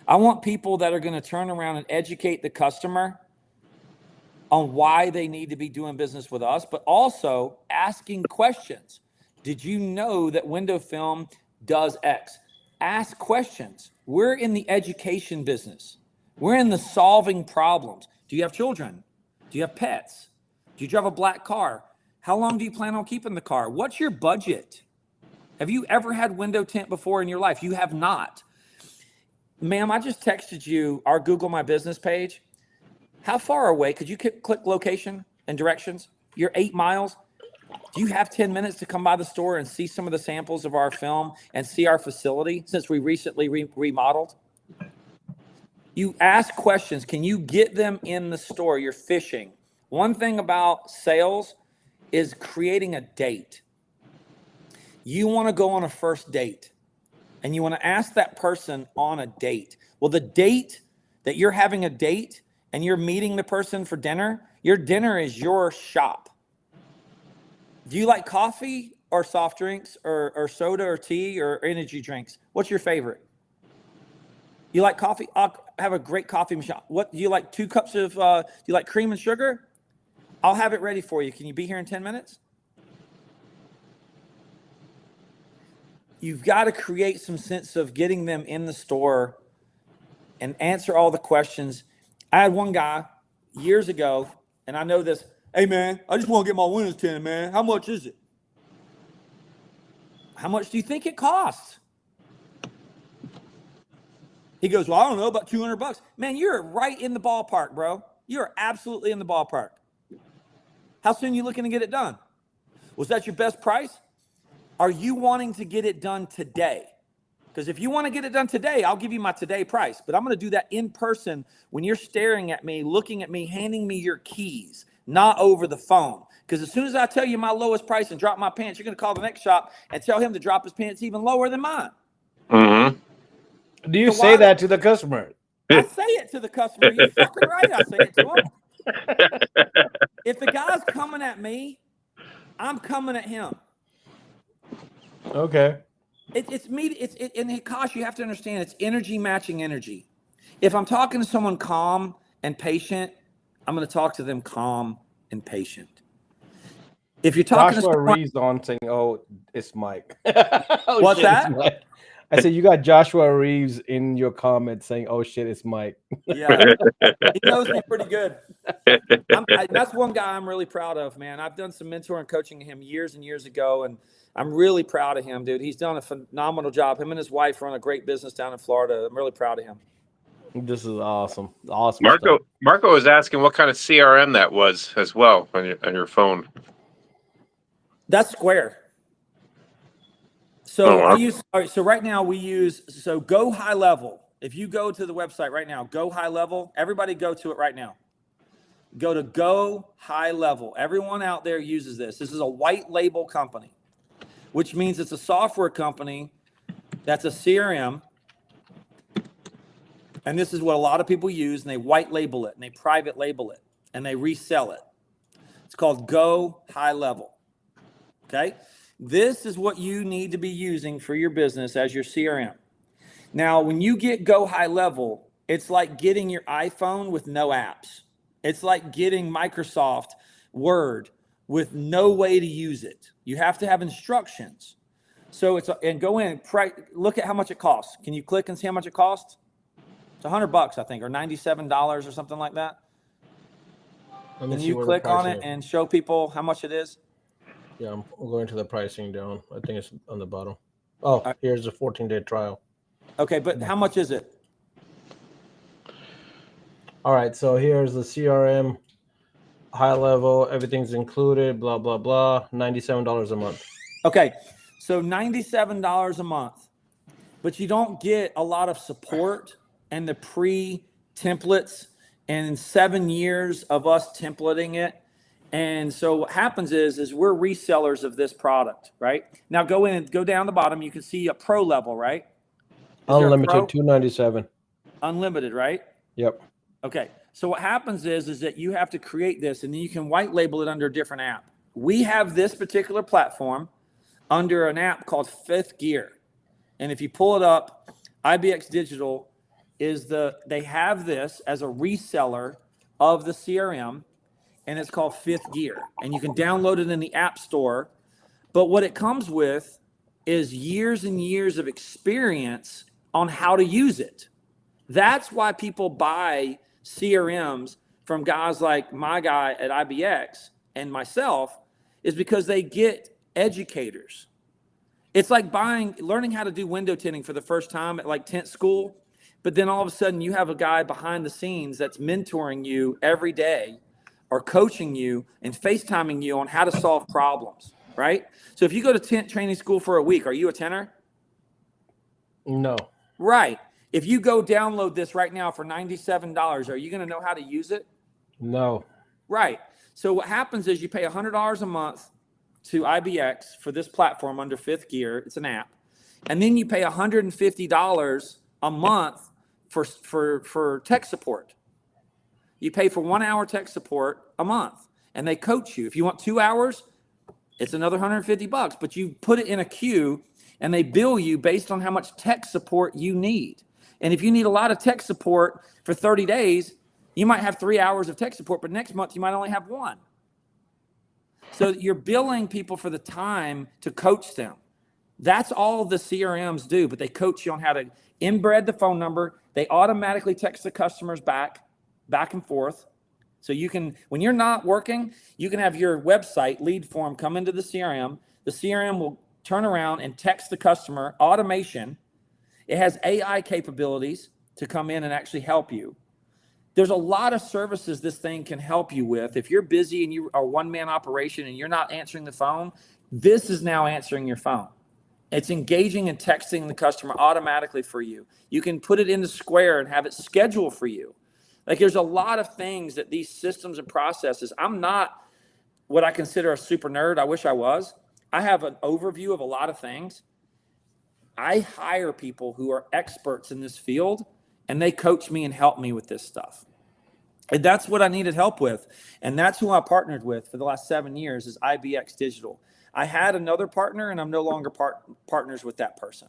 B: I want people that are going to turn around and educate the customer on why they need to be doing business with us, but also asking questions. Did you know that window film does X? Ask questions. We're in the education business. We're in the solving problems. Do you have children? Do you have pets? Do you drive a black car? How long do you plan on keeping the car? What's your budget? Have you ever had window tint before in your life? You have not. Ma'am, I just texted you our Google My Business page. How far away? Could you click location and directions? You're 8 miles. Do you have 10 minutes to come by the store and see some of the samples of our film and see our facility since we recently remodeled? You ask questions. Can you get them in the store? You're fishing. One thing about sales is creating a date. You want to go on a first date and you want to ask that person on a date. Well, the date that you're having a date and you're meeting the person for dinner, your dinner is your shop. Do you like coffee or soft drinks or soda or tea or energy drinks? What's your favorite? You like coffee? I'll have a great coffee machine. What do you like? 2 cups of, do you like cream and sugar? I'll have it ready for you. Can you be here in 10 minutes? You've got to create some sense of getting them in the store and answer all the questions. I had one guy years ago, and I know this. Hey, man, I just want to get my windows tinted, man. How much is it? How much do you think it costs? He goes, well, I don't know, about $200. Man, you're right in the ballpark, bro. You're absolutely in the ballpark. How soon are you looking to get it done? Was that your best price? Are you wanting to get it done today? Because if you want to get it done today, I'll give you my today price. But I'm going to do that in person when you're staring at me, looking at me, handing me your keys, not over the phone. Because as soon as I tell you my lowest price and drop my pants, you're going to call the next shop and tell him to drop his pants even lower than mine.
C: Mm-hmm.
A: Do you say that to the customer?
B: I say it to the customer. You're fucking right. I say it to him. If the guy's coming at me, I'm coming at him.
A: Okay.
B: It's me. And Kosh, you have to understand, it's energy matching energy. If I'm talking to someone calm and patient, I'm going to talk to them calm and patient. If you're talking
A: Joshua
B: to someone,
A: Reeves on saying, "Oh, it's Mike."
B: What's that?
A: It's Mike. I said you got Joshua Reeves in your comments saying, "Oh shit, it's Mike."
B: Yeah, he knows me pretty good. That's one guy I'm really proud of, man. I've done some mentoring and coaching him years and years ago, and I'm really proud of him, dude. He's done a phenomenal job. Him and his wife run a great business down in Florida. I'm really proud of him.
A: This is awesome. Awesome.
C: Marco was asking what kind of CRM that was as well on your phone.
B: That's Square. So so right now we use, Go High Level. If you go to the website right now, Go High Level, everybody go to it right now. Go to Go High Level. Everyone out there uses this. This is a white label company, which means it's a software company that's a CRM. And this is what a lot of people use, and they white label it, and they private label it, and they resell it. It's called Go High Level. Okay? This is what you need to be using for your business as your CRM. Now, when you get Go High Level, it's like getting your iPhone with no apps. It's like getting Microsoft Word with no way to use it. You have to have instructions. So and go in, look at how much it costs. Can you click and see how much it costs? It's $100, I think, or $97 or something like that. Can you click on it and show people how much it is?
A: Yeah, I'm going to the pricing down. I think it's on the bottom. Oh, here's a 14-day trial.
B: Okay, but how much is it?
A: All right, so here's the CRM, high level, everything's included, blah, blah, blah, $97 a month.
B: Okay, so $97 a month, but you don't get a lot of support and the pre-templates and 7 years of us templating it. And so what happens is we're resellers of this product, right? Now go down the bottom. You can see a pro level, right?
A: Unlimited, $297.
B: Unlimited, right?
A: Yep.
B: Okay. So what happens is that you have to create this, and then you can white label it under a different app. We have this particular platform under an app called Fifth Gear. And if you pull it up, IBX Digital they have this as a reseller of the CRM, and it's called Fifth Gear. And you can download it in the App Store. But what it comes with is years and years of experience on how to use it. That's why people buy CRMs from guys like my guy at IBX and myself, is because they get educators. It's like learning how to do window tinting for the first time at like tent school. But then all of a sudden you have a guy behind the scenes that's mentoring you every day, or coaching you and FaceTiming you on how to solve problems, right? So if you go to tent training school for a week, are you a tenter?
A: No.
B: Right. If you go download this right now for $97, are you going to know how to use it?
A: No.
B: Right. So what happens is you pay $100 a month to IBX for this platform under Fifth Gear. It's an app. And then you pay $150 a month for tech support. You pay for 1 hour tech support a month, and they coach you. If you want 2 hours, it's another $150, but you put it in a queue, and they bill you based on how much tech support you need. And if you need a lot of tech support for 30 days, you might have 3 hours of tech support, but next month you might only have 1. So you're billing people for the time to coach them. That's all the CRMs do, but they coach you on how to inbred the phone number. They automatically text the customers back and forth. So you can, when you're not working, you can have your website lead form come into the CRM. The CRM will turn around and text the customer, automation. It has AI capabilities. to come in and actually help you. There's a lot of services this thing can help you with. If you're busy and you are a one-man operation and you're not answering the phone, this is now answering your phone. It's engaging and texting the customer automatically for you. You can put it into Square and have it schedule for you. Like, there's a lot of things that these systems and processes, I'm not what I consider a super nerd. I wish I was. I have an overview of a lot of things. I hire people who are experts in this field, and they coach me and help me with this stuff. And that's what I needed help with. And that's who I partnered with for the last 7 years is IBX Digital. I had another partner, and I'm no longer partners with that person.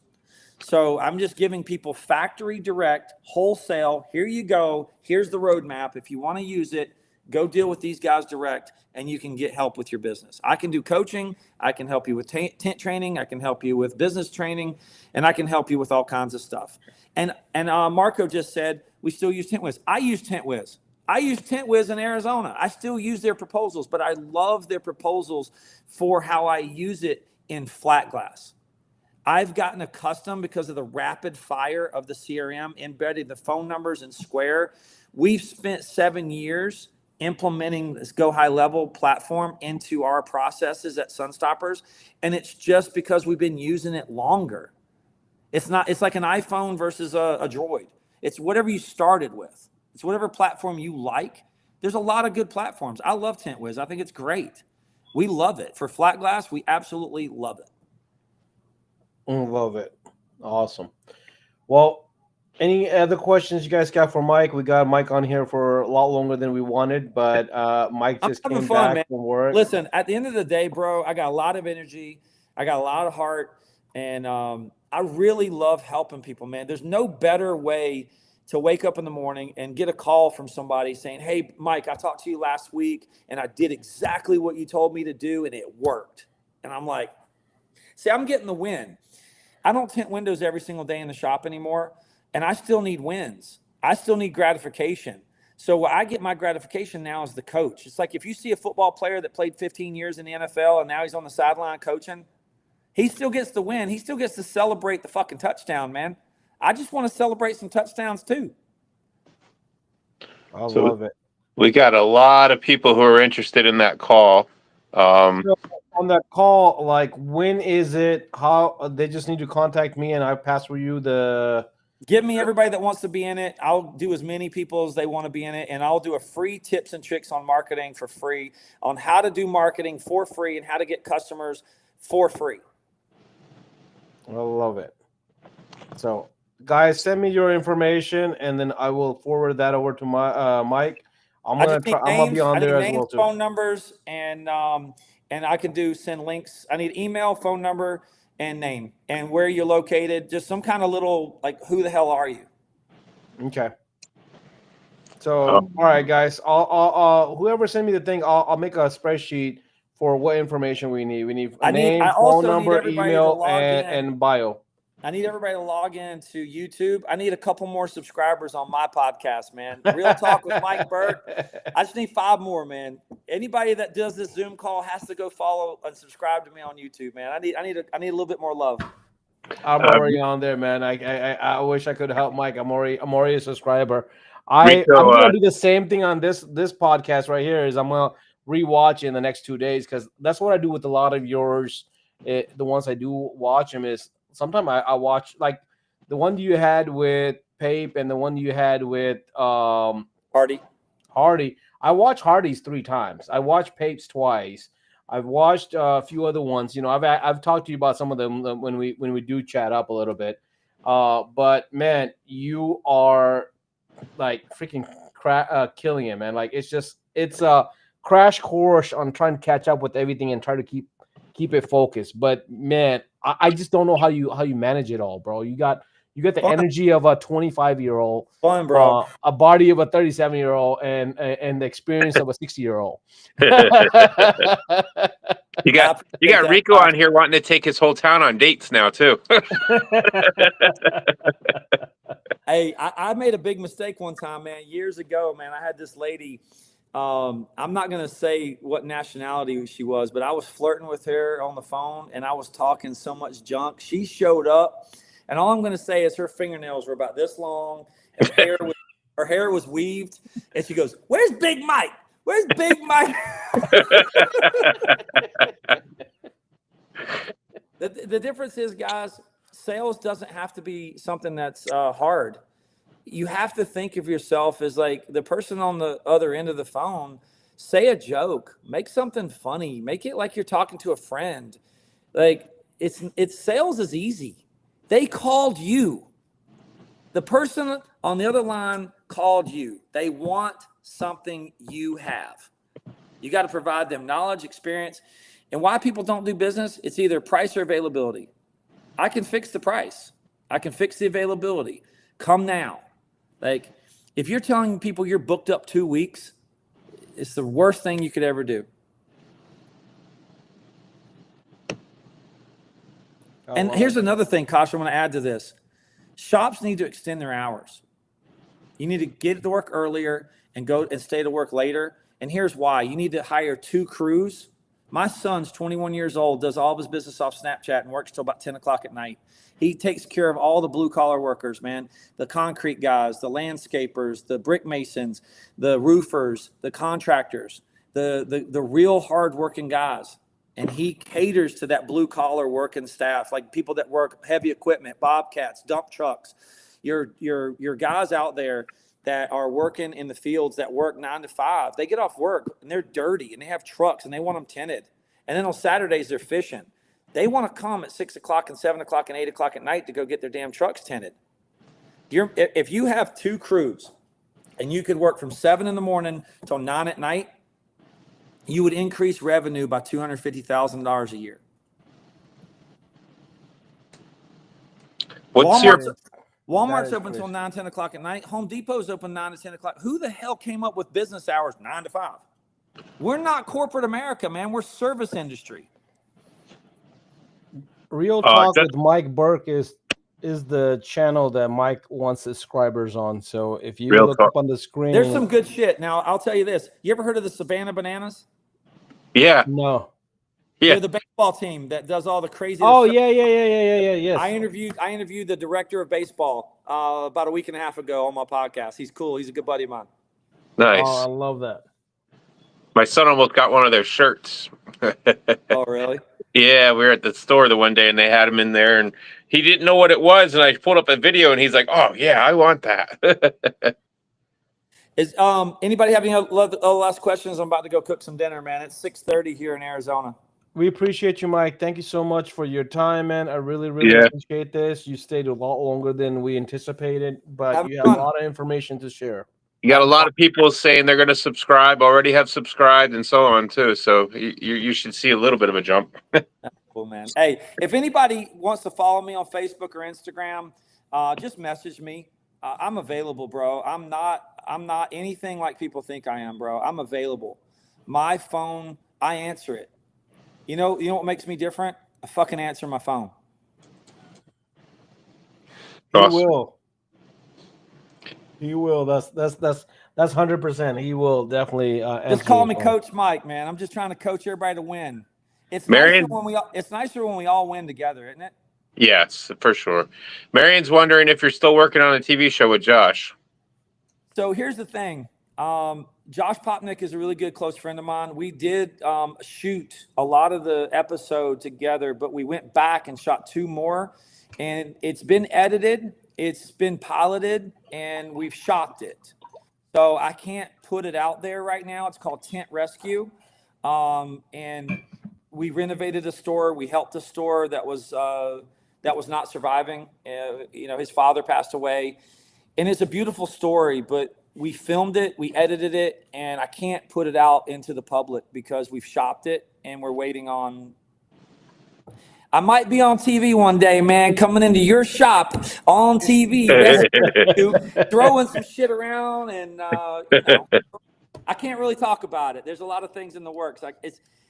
B: So I'm just giving people factory direct, wholesale. Here you go. Here's the roadmap. If you want to use it, go deal with these guys direct, and you can get help with your business. I can do coaching. I can help you with tent training. I can help you with business training, and I can help you with all kinds of stuff. And Marco just said we still use TentWiz. I use TentWiz. I use TentWiz in Arizona. I still use their proposals, but I love their proposals for how I use it in flat glass. I've gotten accustomed because of the rapid fire of the CRM, embedding the phone numbers in Square. We've spent 7 years implementing this Go High Level platform into our processes at Sunstoppers, and it's just because we've been using it longer. It's like an iPhone versus a Droid. It's whatever you started with. It's whatever platform you like. There's a lot of good platforms. I love TentWiz. I think it's great. We love it. For flat glass, we absolutely love it.
A: Love it. Awesome. Well, any other questions you guys got for Mike? We got Mike on here for a lot longer than we wanted, but Mike just came back from work.
B: Listen, at the end of the day, bro, I got a lot of energy. I got a lot of heart, and I really love helping people, man. There's no better way to wake up in the morning and get a call from somebody saying, hey, Mike, I talked to you last week, and I did exactly what you told me to do, and it worked. And I'm like, see, I'm getting the win. I don't tint windows every single day in the shop anymore, and I still need wins. I still need gratification. So I get my gratification now as the coach. It's like if you see a football player that played 15 years in the NFL and now he's on the sideline coaching, he still gets the win. He still gets to celebrate the fucking touchdown, man. I just want to celebrate some touchdowns too.
A: I love it.
C: We got a lot of people who are interested in that call.
A: On that call, like, when is it? How they just need to contact me, and I pass for you the.
B: Give me everybody that wants to be in it. I'll do as many people as they want to be in it, and I'll do a free tips and tricks on marketing for free, on how to do marketing for free and how to get customers for free.
A: I love it. So, guys, send me your information, and then I will forward that over to my Mike. I'm gonna be on there as well too.
B: Phone numbers, and I can send links. I need email, phone number, and name, and where you're located. Just some kind of little, like, who the hell are you?
A: Okay. So, all right, guys. I'll whoever send me the thing, I'll make a spreadsheet for what information we need. We need name, phone number, email, and bio.
B: I need everybody to log in to YouTube. I need a couple more subscribers on my podcast, man. Real Talk with Mike Burke. I just need 5 more, man. Anybody that does this Zoom call has to go follow and subscribe to me on YouTube, man. I need a little bit more love.
A: I'm already on there, man. I wish I could help Mike. I'm already a subscriber. I'm gonna do the same thing on this podcast right here. Is I'm gonna rewatch in the next 2 days, because that's what I do with a lot of yours. The ones I do watch them is. Sometimes I watch, like, the one you had with Pape and the one you had with
B: Hardy.
A: I watched Hardy's 3 times. I watched Pape's twice. I've watched a few other ones. You know, I've talked to you about some of them when we do chat up a little bit. But man, you are like freaking killing it, man. Like, it's a crash course on trying to catch up with everything and try to keep it focused. But man, I just don't know how you manage it all, bro. You got the energy of a 25-year-old,
B: fun, bro,
A: a body of a 37-year-old, and the experience of a 60-year-old.
C: You got Rico on here wanting to take his whole town on dates now too.
B: Hey, I made a big mistake one time, man. Years ago, man, I had this lady. I'm not going to say what nationality she was, but I was flirting with her on the phone, and I was talking so much junk. She showed up, And all I'm going to say is her fingernails were about this long, and her hair was weaved. And she goes, "Where's Big Mike? Where's Big Mike?" The difference is, guys, sales doesn't have to be something that's hard. You have to think of yourself as like the person on the other end of the phone. Say a joke, make something funny, make it like you're talking to a friend. Like it's sales is easy. They called you. The person on the other line called you. They want something you have. You got to provide them knowledge, experience. And why people don't do business, it's either price or availability. I can fix the price. I can fix the availability. Come now. Like, if you're telling people you're booked up 2 weeks, it's the worst thing you could ever do. And here's another thing, Kosh, I'm going to add to this. Shops need to extend their hours. You need to get to work earlier and go and stay to work later. And here's why. You need to hire 2 crews. My son's 21 years old, does all of his business off Snapchat and works till about 10 o'clock at night. He takes care of all the blue collar workers, man. The concrete guys, the landscapers, the brick masons, the roofers, the contractors, the real hard working guys. And he caters to that blue collar working staff, like people that work heavy equipment, bobcats, dump trucks, your guys out there that are working in the fields that work 9 to 5. They get off work and they're dirty and they have trucks and they want them tinted. And then on Saturdays they're fishing. They want to come at 6 o'clock and 7 o'clock and 8 o'clock at night to go get their damn trucks tinted. If you have 2 crews and you could work from 7 in the morning till 9 at night, you would increase revenue by $250,000 a year. Walmart's open until 9, 10 o'clock at night. Home Depot's open 9 to 10 o'clock. Who the hell came up with business hours 9 to 5? We're not corporate America, man. We're service industry.
A: Real Talk with Mike Burke is the channel that Mike wants subscribers on. So if you look up on the screen,
B: there's some good shit. Now, I'll tell you this. You ever heard of the Savannah Bananas?
C: Yeah.
A: No.
C: Yeah.
B: They're the baseball team that does all the crazy.
A: Oh, yeah. Yes.
B: I interviewed the director of baseball about a week and a half ago on my podcast. He's cool. He's a good buddy of mine.
C: Nice.
A: Oh, I love that.
C: My son almost got one of their shirts.
B: Oh, really?
C: Yeah, we were at the store the one day and they had him in there and he didn't know what it was. And I pulled up a video and he's like, "Oh yeah, I want that."
B: Is anybody have any other last questions? I'm about to go cook some dinner, man. It's 6:30 here in Arizona.
A: We appreciate you, Mike. Thank you so much for your time, man. I really appreciate this. You stayed a lot longer than we anticipated, but you have a lot of information to share.
C: You got a lot of people saying they're going to subscribe, already have subscribed, and so on too. So you should see a little bit of a jump.
B: Cool, man. Hey, if anybody wants to follow me on Facebook or Instagram, just message me. I'm available, bro. I'm not anything like people think I am, bro. I'm available. My phone, I answer it. You know what makes me different? I fucking answer my phone.
C: Awesome.
A: He will. That's 100%. He will definitely.
B: Just call me Coach Mike, man. I'm just trying to coach everybody to win. It's nicer when we all win together, isn't it?
C: Yes, for sure. Marion's wondering if you're still working on a TV show with Josh.
B: So here's the thing. Josh Popnick is a really good close friend of mine. We did shoot a lot of the episode together, but we went back and shot 2 more, and it's been edited. It's been piloted and we've shopped it. So I can't put it out there right now. It's called Tent Rescue. And we renovated a store. We helped a store that was not surviving. His father passed away, and it's a beautiful story, but we filmed it, we edited it, and I can't put it out into the public because we've shopped it and we're waiting on. I might be on TV one day, man, coming into your shop on TV, throwing some shit around, and I can't really talk about it. There's a lot of things in the works.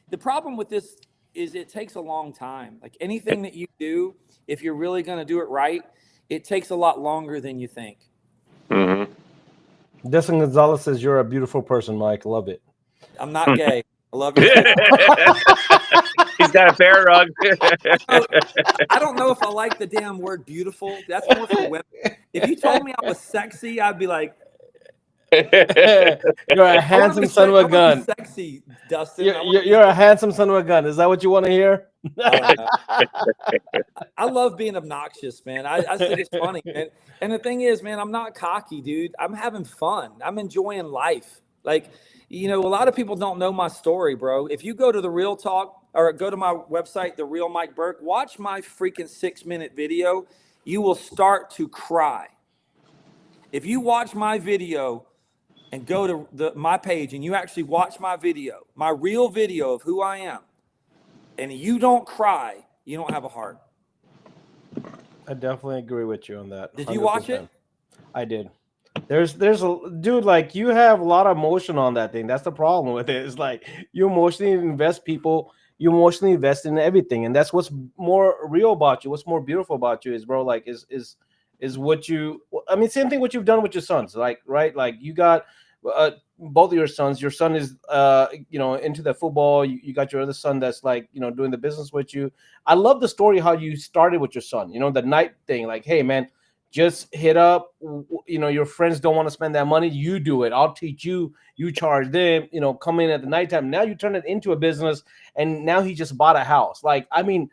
B: The problem with this is it takes a long time. Like anything that you do, if you're really going to do it right, it takes a lot longer than you think.
C: Mm-hmm.
A: Destin Gonzalez says you're a beautiful person, Mike. Love it.
B: I'm not gay. I love you.
C: He's got a bear rug.
B: I don't know if I like the damn word beautiful. That's more for women. If you told me I was sexy, I'd be like,
A: you're a handsome son of a gun.
B: Sexy, Dustin.
A: You're a handsome son of a gun. Is that what you want to hear?
B: Oh, no. I love being obnoxious, man. I think it's funny. And the thing is, man, I'm not cocky, dude. I'm having fun. I'm enjoying life. Like, you know, a lot of people don't know my story, bro. If you go to the Real Talk or go to my website, The Real Mike Burke, watch my freaking 6-minute video, you will start to cry. If you watch my video and go to my page and you actually watch my video, my real video of who I am, and you don't cry, you don't have a heart.
A: I definitely agree with you on that.
B: Did you watch it?
A: I did. There's a dude, like, you have a lot of emotion on that thing. That's the problem with it. It's like you emotionally invest people, you emotionally invest in everything, and that's what's more real about you. What's more beautiful about you is, bro, like is what you. I mean, same thing what you've done with your sons, like, right? Like, you got both of your sons. Your son is you know, into the football. You got your other son that's, like, you know, doing the business with you. I love the story how you started with your son. You know, the night thing, like, hey man, just hit up, you know, your friends don't want to spend that money, you do it, I'll teach you, you charge them, you know, come in at the nighttime. Now you turn it into a business, and now he just bought a house. Like, I mean,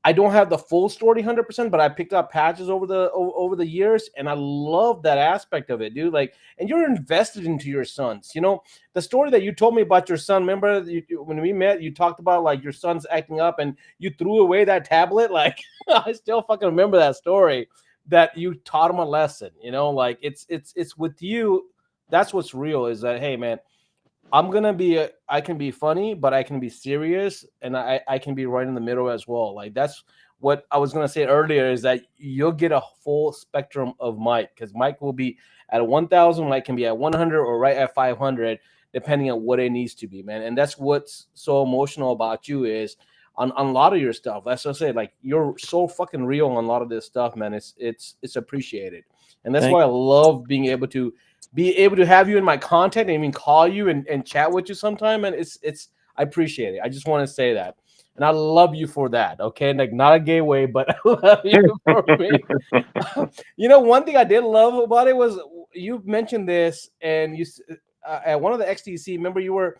A: I don't have the full story 100%, but I picked up patches over the years, and I love that aspect of it, dude. Like, and you're invested into your sons. You know, the story that you told me about your son, remember when we met, you talked about, like, your son's acting up and you threw away that tablet. Like, I still fucking remember that story, that you taught him a lesson. You know, like, it's with you. That's what's real, is that, hey man, I can be funny, but I can be serious, and I can be right in the middle as well. Like, that's what I was going to say earlier, is that you'll get a full spectrum of Mike, because Mike will be at 1,000, Mike can be at 100 or right at 500, depending on what it needs to be, man. And that's what's so emotional about you, is on a lot of your stuff. That's what I say, like, you're so fucking real on a lot of this stuff, man. It's appreciated. And that's why I love being able to have you in my content, and even call you and chat with you sometime. And I appreciate it. I just want to say that. And I love you for that. Okay. Like, not a gay way, but I love you for me. You know, one thing I did love about it was you mentioned this, and you at one of the XTC, remember you were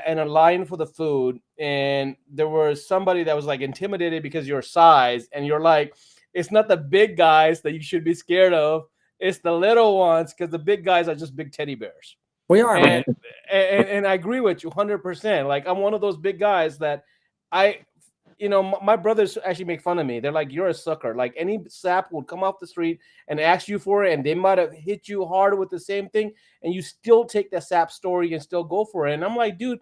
A: in a line for the food, and there was somebody that was, like, intimidated because of your size, and you're like, it's not the big guys that you should be scared of, it's the little ones, because the big guys are just big teddy bears.
B: We are, man.
A: And I agree with you 100%. Like, I'm one of those big guys that you know, my brothers actually make fun of me. They're like, you're a sucker. Like, any sap would come off the street and ask you for it, and they might have hit you hard with the same thing, and you still take that sap story and still go for it. And I'm like, dude,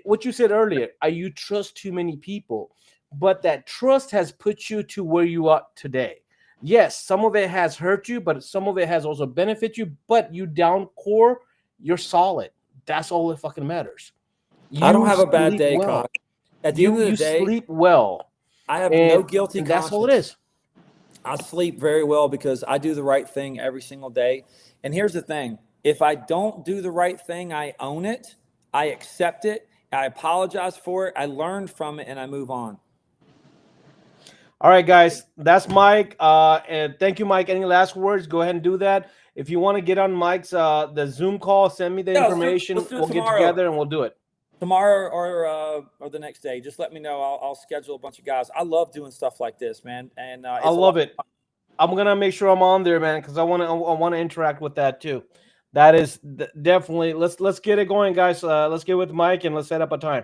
A: what you said earlier, you trust too many people, but that trust has put you to where you are today. Yes, some of it has hurt you, but some of it has also benefited you. But you down core, you're solid. That's all that fucking matters.
B: I don't have a bad day, Cock. At the end of the day,
A: you sleep well.
B: I have no guilty conscience.
A: That's all it is.
B: I sleep very well because I do the right thing every single day. And here's the thing. If I don't do the right thing, I own it. I accept it. I apologize for it. I learn from it, and I move on.
A: All right, guys. That's Mike. And thank you, Mike. Any last words? Go ahead and do that. If you want to get on Mike's the Zoom call, send me the information. We'll get together and we'll do it.
B: Tomorrow or the next day, just let me know. I'll schedule a bunch of guys. I love doing stuff like this, man. And
A: I love it. I'm gonna make sure I'm on there, man, because I want to interact with that too. That is definitely. Let's get it going, guys. Let's get with Mike and let's set up a time.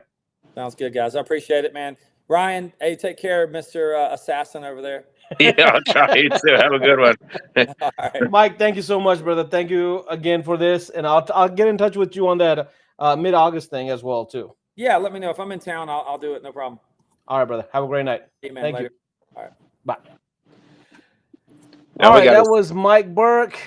B: Sounds good, guys. I appreciate it, man. Ryan, hey, take care, Mr. Assassin over there.
C: Yeah, I'll try you too. Have a good one.
A: All right. Mike, thank you so much, brother. Thank you again for this, and I'll get in touch with you on that mid-August thing as well too.
B: Yeah, let me know if I'm in town. I'll do it. No problem.
A: All right, brother. Have a great night.
B: Hey, man,
A: thank
B: later.
A: you.
B: All right.
A: Bye.
C: Now
A: all right, that was Mike Burke.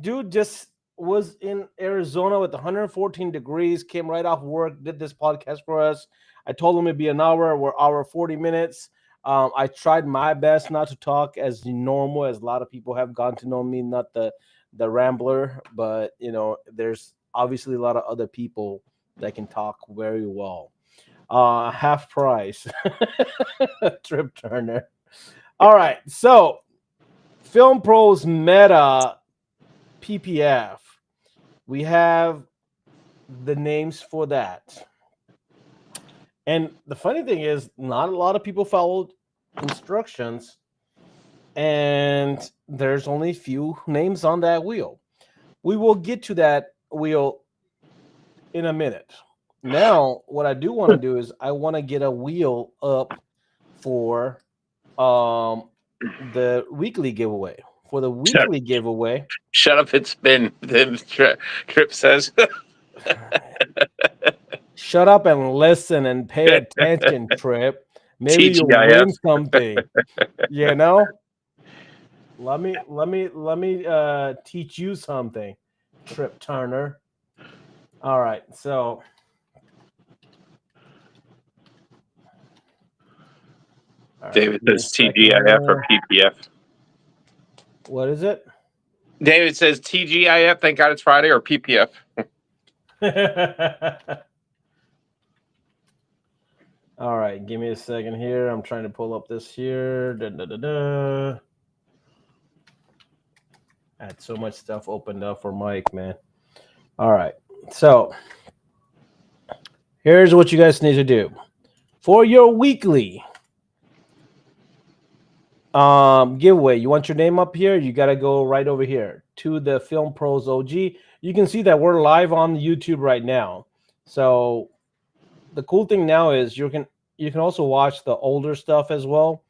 A: Dude just was in Arizona with 114 degrees, came right off work, did this podcast for us. I told him it'd be an hour. We're hour 40 minutes. I tried my best not to talk as normal, as a lot of people have gotten to know me, not the rambler, but you know, there's obviously a lot of other people that can talk very well. half price. Trip Turner. All right, so Film Pros Meta PPF. We have the names for that. And the funny thing is, not a lot of people followed instructions, and there's only a few names on that wheel. We will get to that wheel in a minute. Now, what I do want to do is I want to get a wheel up for the weekly giveaway. For the weekly giveaway.
C: Shut up and spin, Trip says.
A: Shut up and listen and pay attention, Trip. Maybe you'll win something. You know? Let me teach you something, Trip Turner. All right, so
C: David says TGIF or PPF.
A: What is it?
C: David says TGIF, thank God it's Friday, or PPF.
A: All right, give me a second here. I'm trying to pull up this here. I had so much stuff opened up for Mike, man. All right, so here's what you guys need to do. For your weekly giveaway, you want your name up here, you got to go right over here to the Film Pros OG. You can see that we're live on YouTube right now. So the cool thing now is you can also watch the older stuff as well.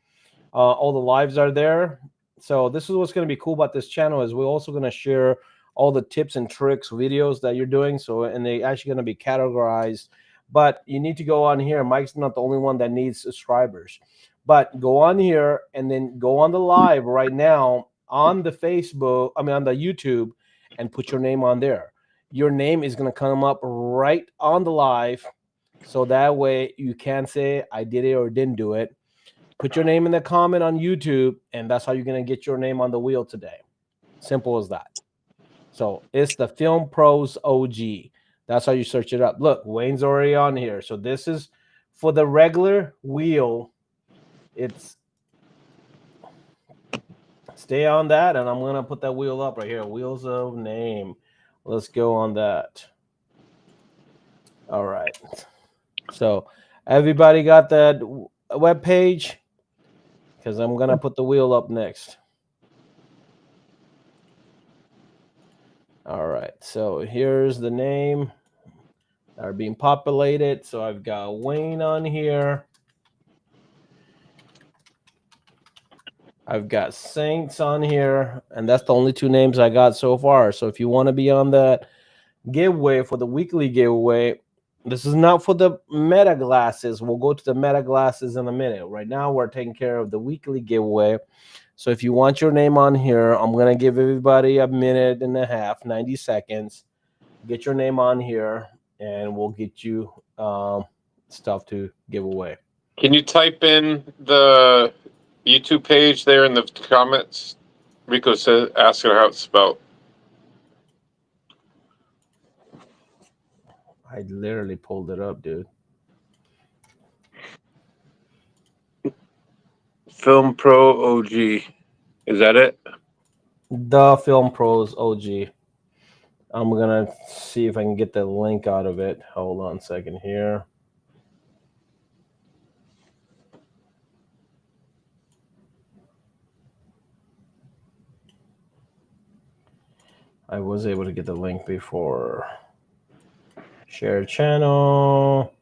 A: All the lives are there. So this is what's going to be cool about this channel is we're also going to share all the tips and tricks videos that you're doing. So, and they actually going to be categorized, but you need to go on here. Mike's not the only one that needs subscribers, but go on here and then go on the live right now on the Facebook, on the YouTube, and put your name on there. Your name is going to come up right on the live. So that way you can say I did it or didn't do it. Put your name in the comment on YouTube, and that's how you're going to get your name on the wheel today. Simple as that. So it's the Film Pros OG. That's how you search it up. Look, Wayne's already on here. So this is for the regular wheel. It's stay on that, and I'm going to put that wheel up right here. Wheels of name. Let's go on that. All right. So everybody got that web page? Because I'm going to put the wheel up next. All right. So here's the name that are being populated. So I've got Wayne on here. I've got Saints on here. And that's the only two names I got so far. So if you want to be on that giveaway for the weekly giveaway, this is not for the Meta glasses. We'll go to the Meta glasses in a minute. Right now, we're taking care of the weekly giveaway. So if you want your name on here, I'm going to give everybody a minute and a half, 90 seconds. Get your name on here, and we'll get you stuff to give away.
C: Can you type in the YouTube page there in the comments? Rico says, ask her how it's spelled.
A: I literally pulled it up, dude.
C: Film Pro OG. Is that it?
A: The Film Pros OG. I'm going to see if I can get the link out of it. Hold on a second here. I was able to get the link before. Share channel.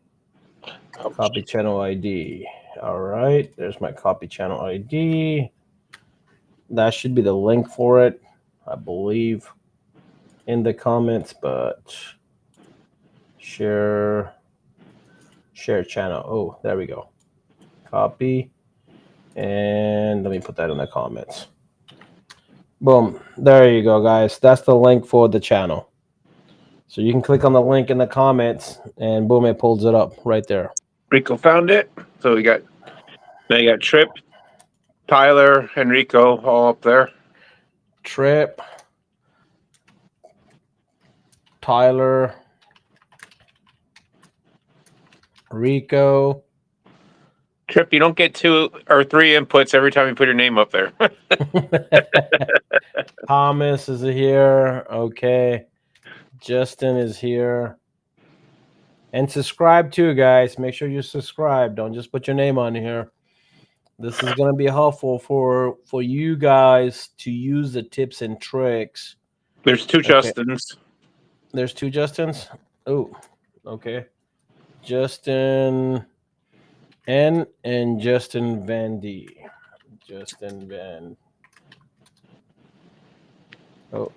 A: Copy channel ID. All right. There's my copy channel ID. That should be the link for it, I believe, in the comments, but share channel. Oh, there we go. Copy. And let me put that in the comments. Boom. There you go, guys. That's the link for the channel. So you can click on the link in the comments, and boom, it pulls it up right there.
C: Rico found it. So now you got Trip, Tyler, Enrico all up there.
A: Trip, Tyler, Rico.
C: Trip, you don't get 2 or 3 inputs every time you put your name up there.
A: Thomas is here. Okay. Justin is here. And subscribe too, guys. Make sure you subscribe. Don't just put your name on here. This is going to be helpful for you guys to use the tips and tricks.
C: There's 2 Justins.
A: There's 2 Justins? Oh, okay. Justin N and Justin Van D. Justin Van. Oh,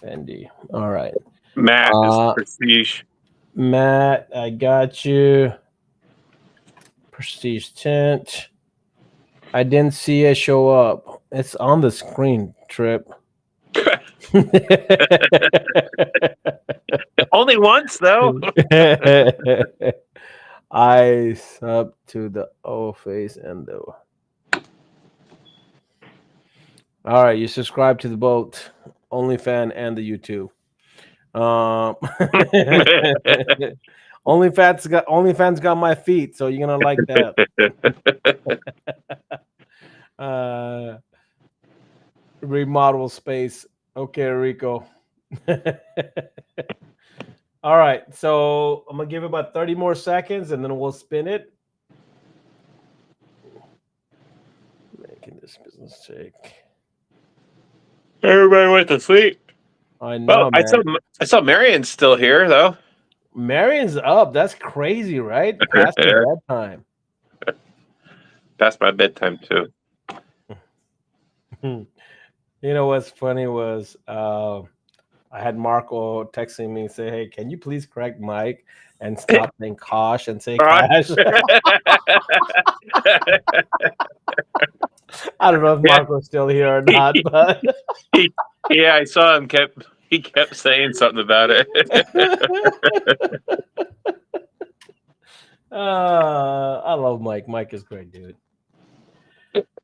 A: Van D. All right.
C: Matt is Prestige.
A: Matt, I got you. Prestige Tint. I didn't see it show up. It's on the screen, Trip.
C: Only once, though.
A: Eyes up to the O face and the. All right, you subscribe to the both OnlyFans and the YouTube. OnlyFans got my feet, so you're gonna like that. Remodel space. Okay, Rico. All right, so I'm gonna give it about 30 more seconds and then we'll spin it. Making this business take.
C: Everybody went to sleep.
A: I know.
C: Well, I saw Marion's still here though.
A: Marion's up. That's crazy, right? Past your bedtime.
C: Past my bedtime too.
A: You know what's funny was I had Marco texting me and say, "Hey, can you please correct Mike and stop saying Kosh and say Cash?" I don't know if Marco's still here or not, but
C: yeah, I saw him. He kept saying something about it.
A: I love Mike. Mike is great, dude.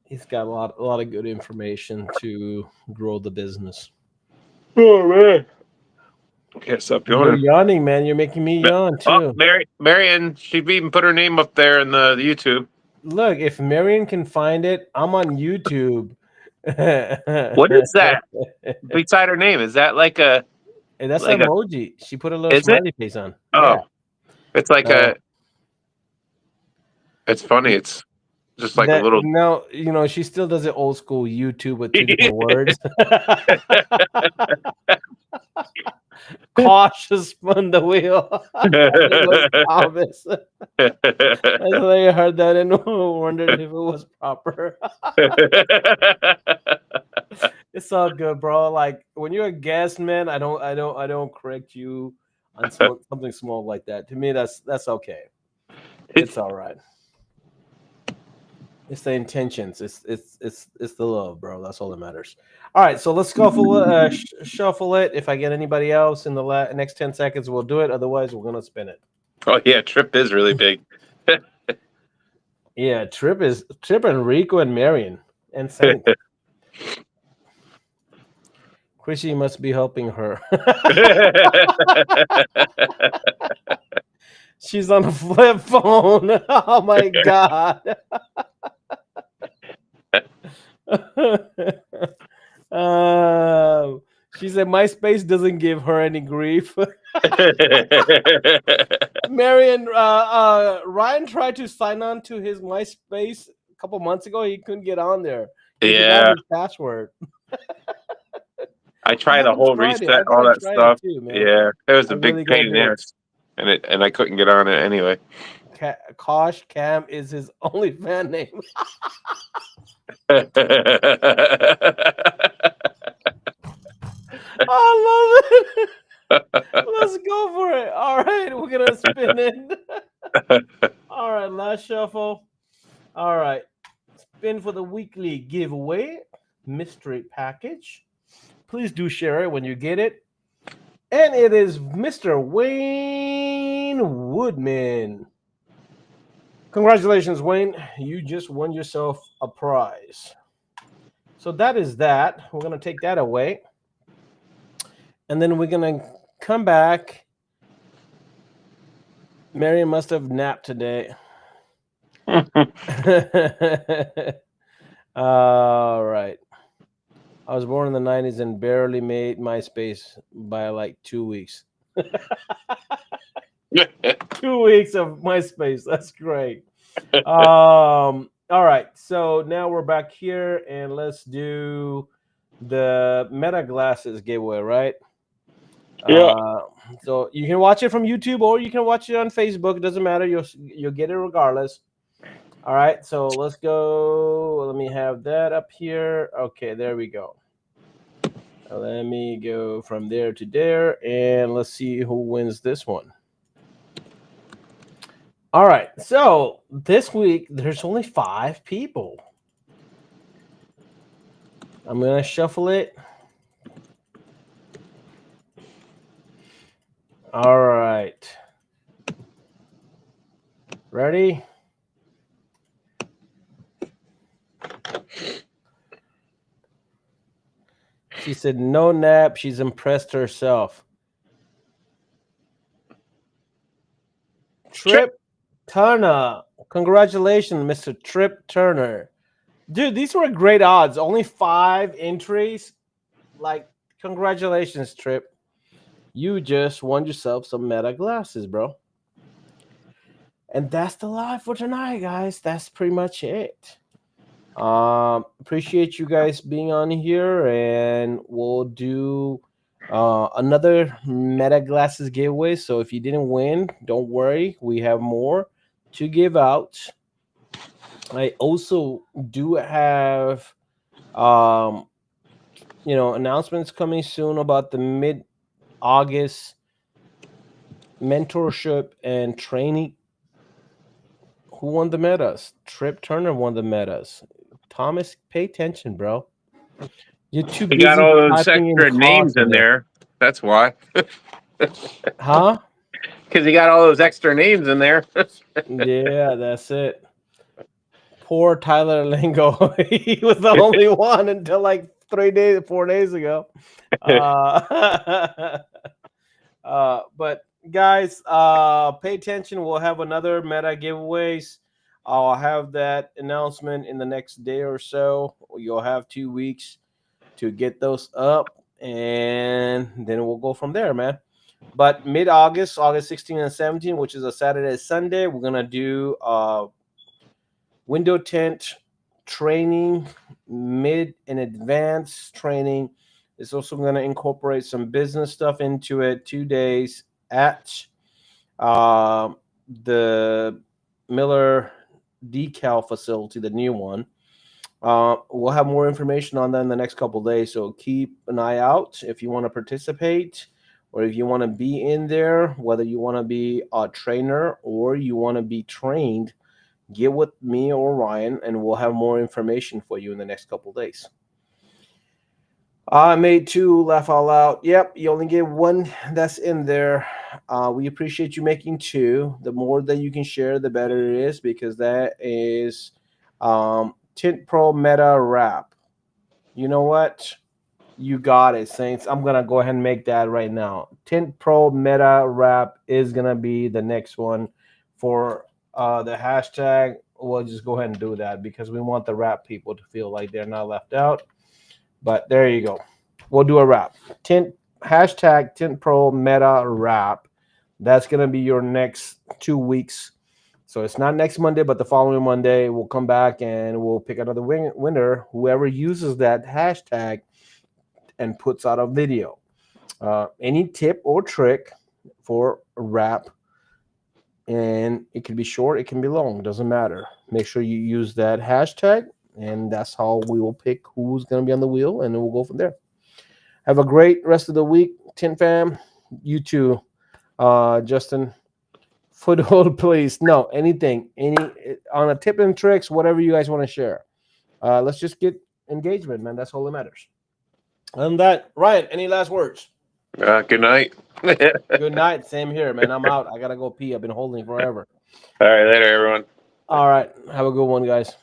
A: He's got a lot of good information to grow the business.
C: Oh man! Can't stop yawning.
A: You're yawning, man. You're making me yawn too.
C: Oh, Marion, she even put her name up there in the YouTube.
A: Look, if Marion can find it, I'm on YouTube.
C: What is that beside her name? Is that like a?
A: And that's an emoji. She put a little smiley face on.
C: Oh, yeah. It's like
A: a.
C: It's funny. It's just like a little.
A: No, you know, she still does it old school YouTube with 2 different words. Cautious spun the wheel. Thomas. I heard that and wondered if it was proper. It's all good, bro. Like when you're a guest, man, I don't correct you on something small like that. To me, that's okay. It's all right. It's the intentions. It's the love, bro. That's all that matters. All right, so let's shuffle it. If I get anybody else in the next 10 seconds, we'll do it. Otherwise, we're gonna spin it.
C: Oh yeah, Trip is really big.
A: Yeah, Trip and Rico and Marion and Saint. Chrissy must be helping her. She's on a flip phone. Oh my god. She said MySpace doesn't give her any grief. Marion, Ryan tried to sign on to his MySpace a couple months ago. He couldn't get on there. He forgot his password.
C: I tried the whole reset, all that stuff. Too, yeah, it was a big pain in the ass, and I couldn't get on it anyway.
A: Kosh Cam is his only fan name. I love it. Let's go for it. All right, we're gonna spin it. All right, last shuffle. All right, spin for the weekly giveaway mystery package. Please do share it when you get it. And it is Mr. Wayne Woodman. Congratulations, Wayne. You just won yourself a prize. So that is that. We're going to take that away. And then we're going to come back Marion must have napped today. All right. I was born in the 90s and barely made MySpace by like 2 weeks. 2 weeks of MySpace. That's great. All right. So now we're back here and let's do the Meta Glasses giveaway, right?
C: Yeah.
A: So you can watch it from YouTube or you can watch it on Facebook. It doesn't matter. You'll get it regardless. All right. So let's go. Let me have that up here. Okay, there we go. Let me go from there to there, and let's see who wins this one. All right, so this week there's only 5 people. I'm gonna shuffle it. All right, ready? She said no nap. She's impressed herself. Trip Turner. Congratulations, Mr. Trip Turner. Dude, these were great odds. Only 5 entries. Like, congratulations, Trip. You just won yourself some Meta glasses, bro. And that's the live for tonight, guys. That's pretty much it. Appreciate you guys being on here, and we'll do another Meta glasses giveaway. So if you didn't win, don't worry, we have more to give out. I also do have announcements coming soon about the mid-August mentorship and training. Who won the metas? Trip Turner won the metas. Thomas, pay attention, bro. You're too busy.
C: You got all those
A: typing
C: extra names in there. That's why.
A: Huh?
C: Because you got all those extra names in there.
A: Yeah, that's it. Poor Tyler Lingo. He was the only one until like 4 days ago. But guys, pay attention. We'll have another Meta giveaways. I'll have that announcement in the next day or so. You'll have 2 weeks to get those up, and then we'll go from there, man. But mid-August, August 16 and 17, which is a Saturday, Sunday, we're gonna do window tint training, mid and advanced training. It's also going to incorporate some business stuff into it. 2 days at the Miller decal facility, the new one. We'll have more information on that in the next couple of days, so keep an eye out if you want to participate or if you want to be in there, whether you want to be a trainer or you want to be trained. Get with me or Ryan, and we'll have more information for you in the next couple of days. I made 2 laugh out loud. Yep, you only get 1 that's in there. We appreciate you making 2. The more that you can share, the better it is, because that is Tint Pro Meta Wrap. You know what? You got it, Saints. I'm going to go ahead and make that right now. Tint Pro Meta Wrap is going to be the next one for the hashtag. We'll just go ahead and do that because we want the wrap people to feel like they're not left out. But there you go. We'll do a wrap. Hashtag Tint Pro Meta Wrap. That's going to be your next 2 weeks. So it's not next Monday, but the following Monday, we'll come back and we'll pick another winner. Whoever uses that hashtag and puts out a video. Any tip or trick for a wrap, and it can be short, it can be long, doesn't matter. Make sure you use that hashtag, and that's how we will pick who's going to be on the wheel, and then we'll go from there. Have a great rest of the week, Tint Fam. You too, Justin. Foothold, please. No, anything, on a tip and tricks, whatever you guys want to share. Let's just get engagement, man. That's all that matters. And that, Ryan, any last words?
C: Good night.
A: Good night. Same here, man. I'm out. I gotta go pee. I've been holding forever.
C: All right, later, everyone.
A: All right. Have a good one, guys.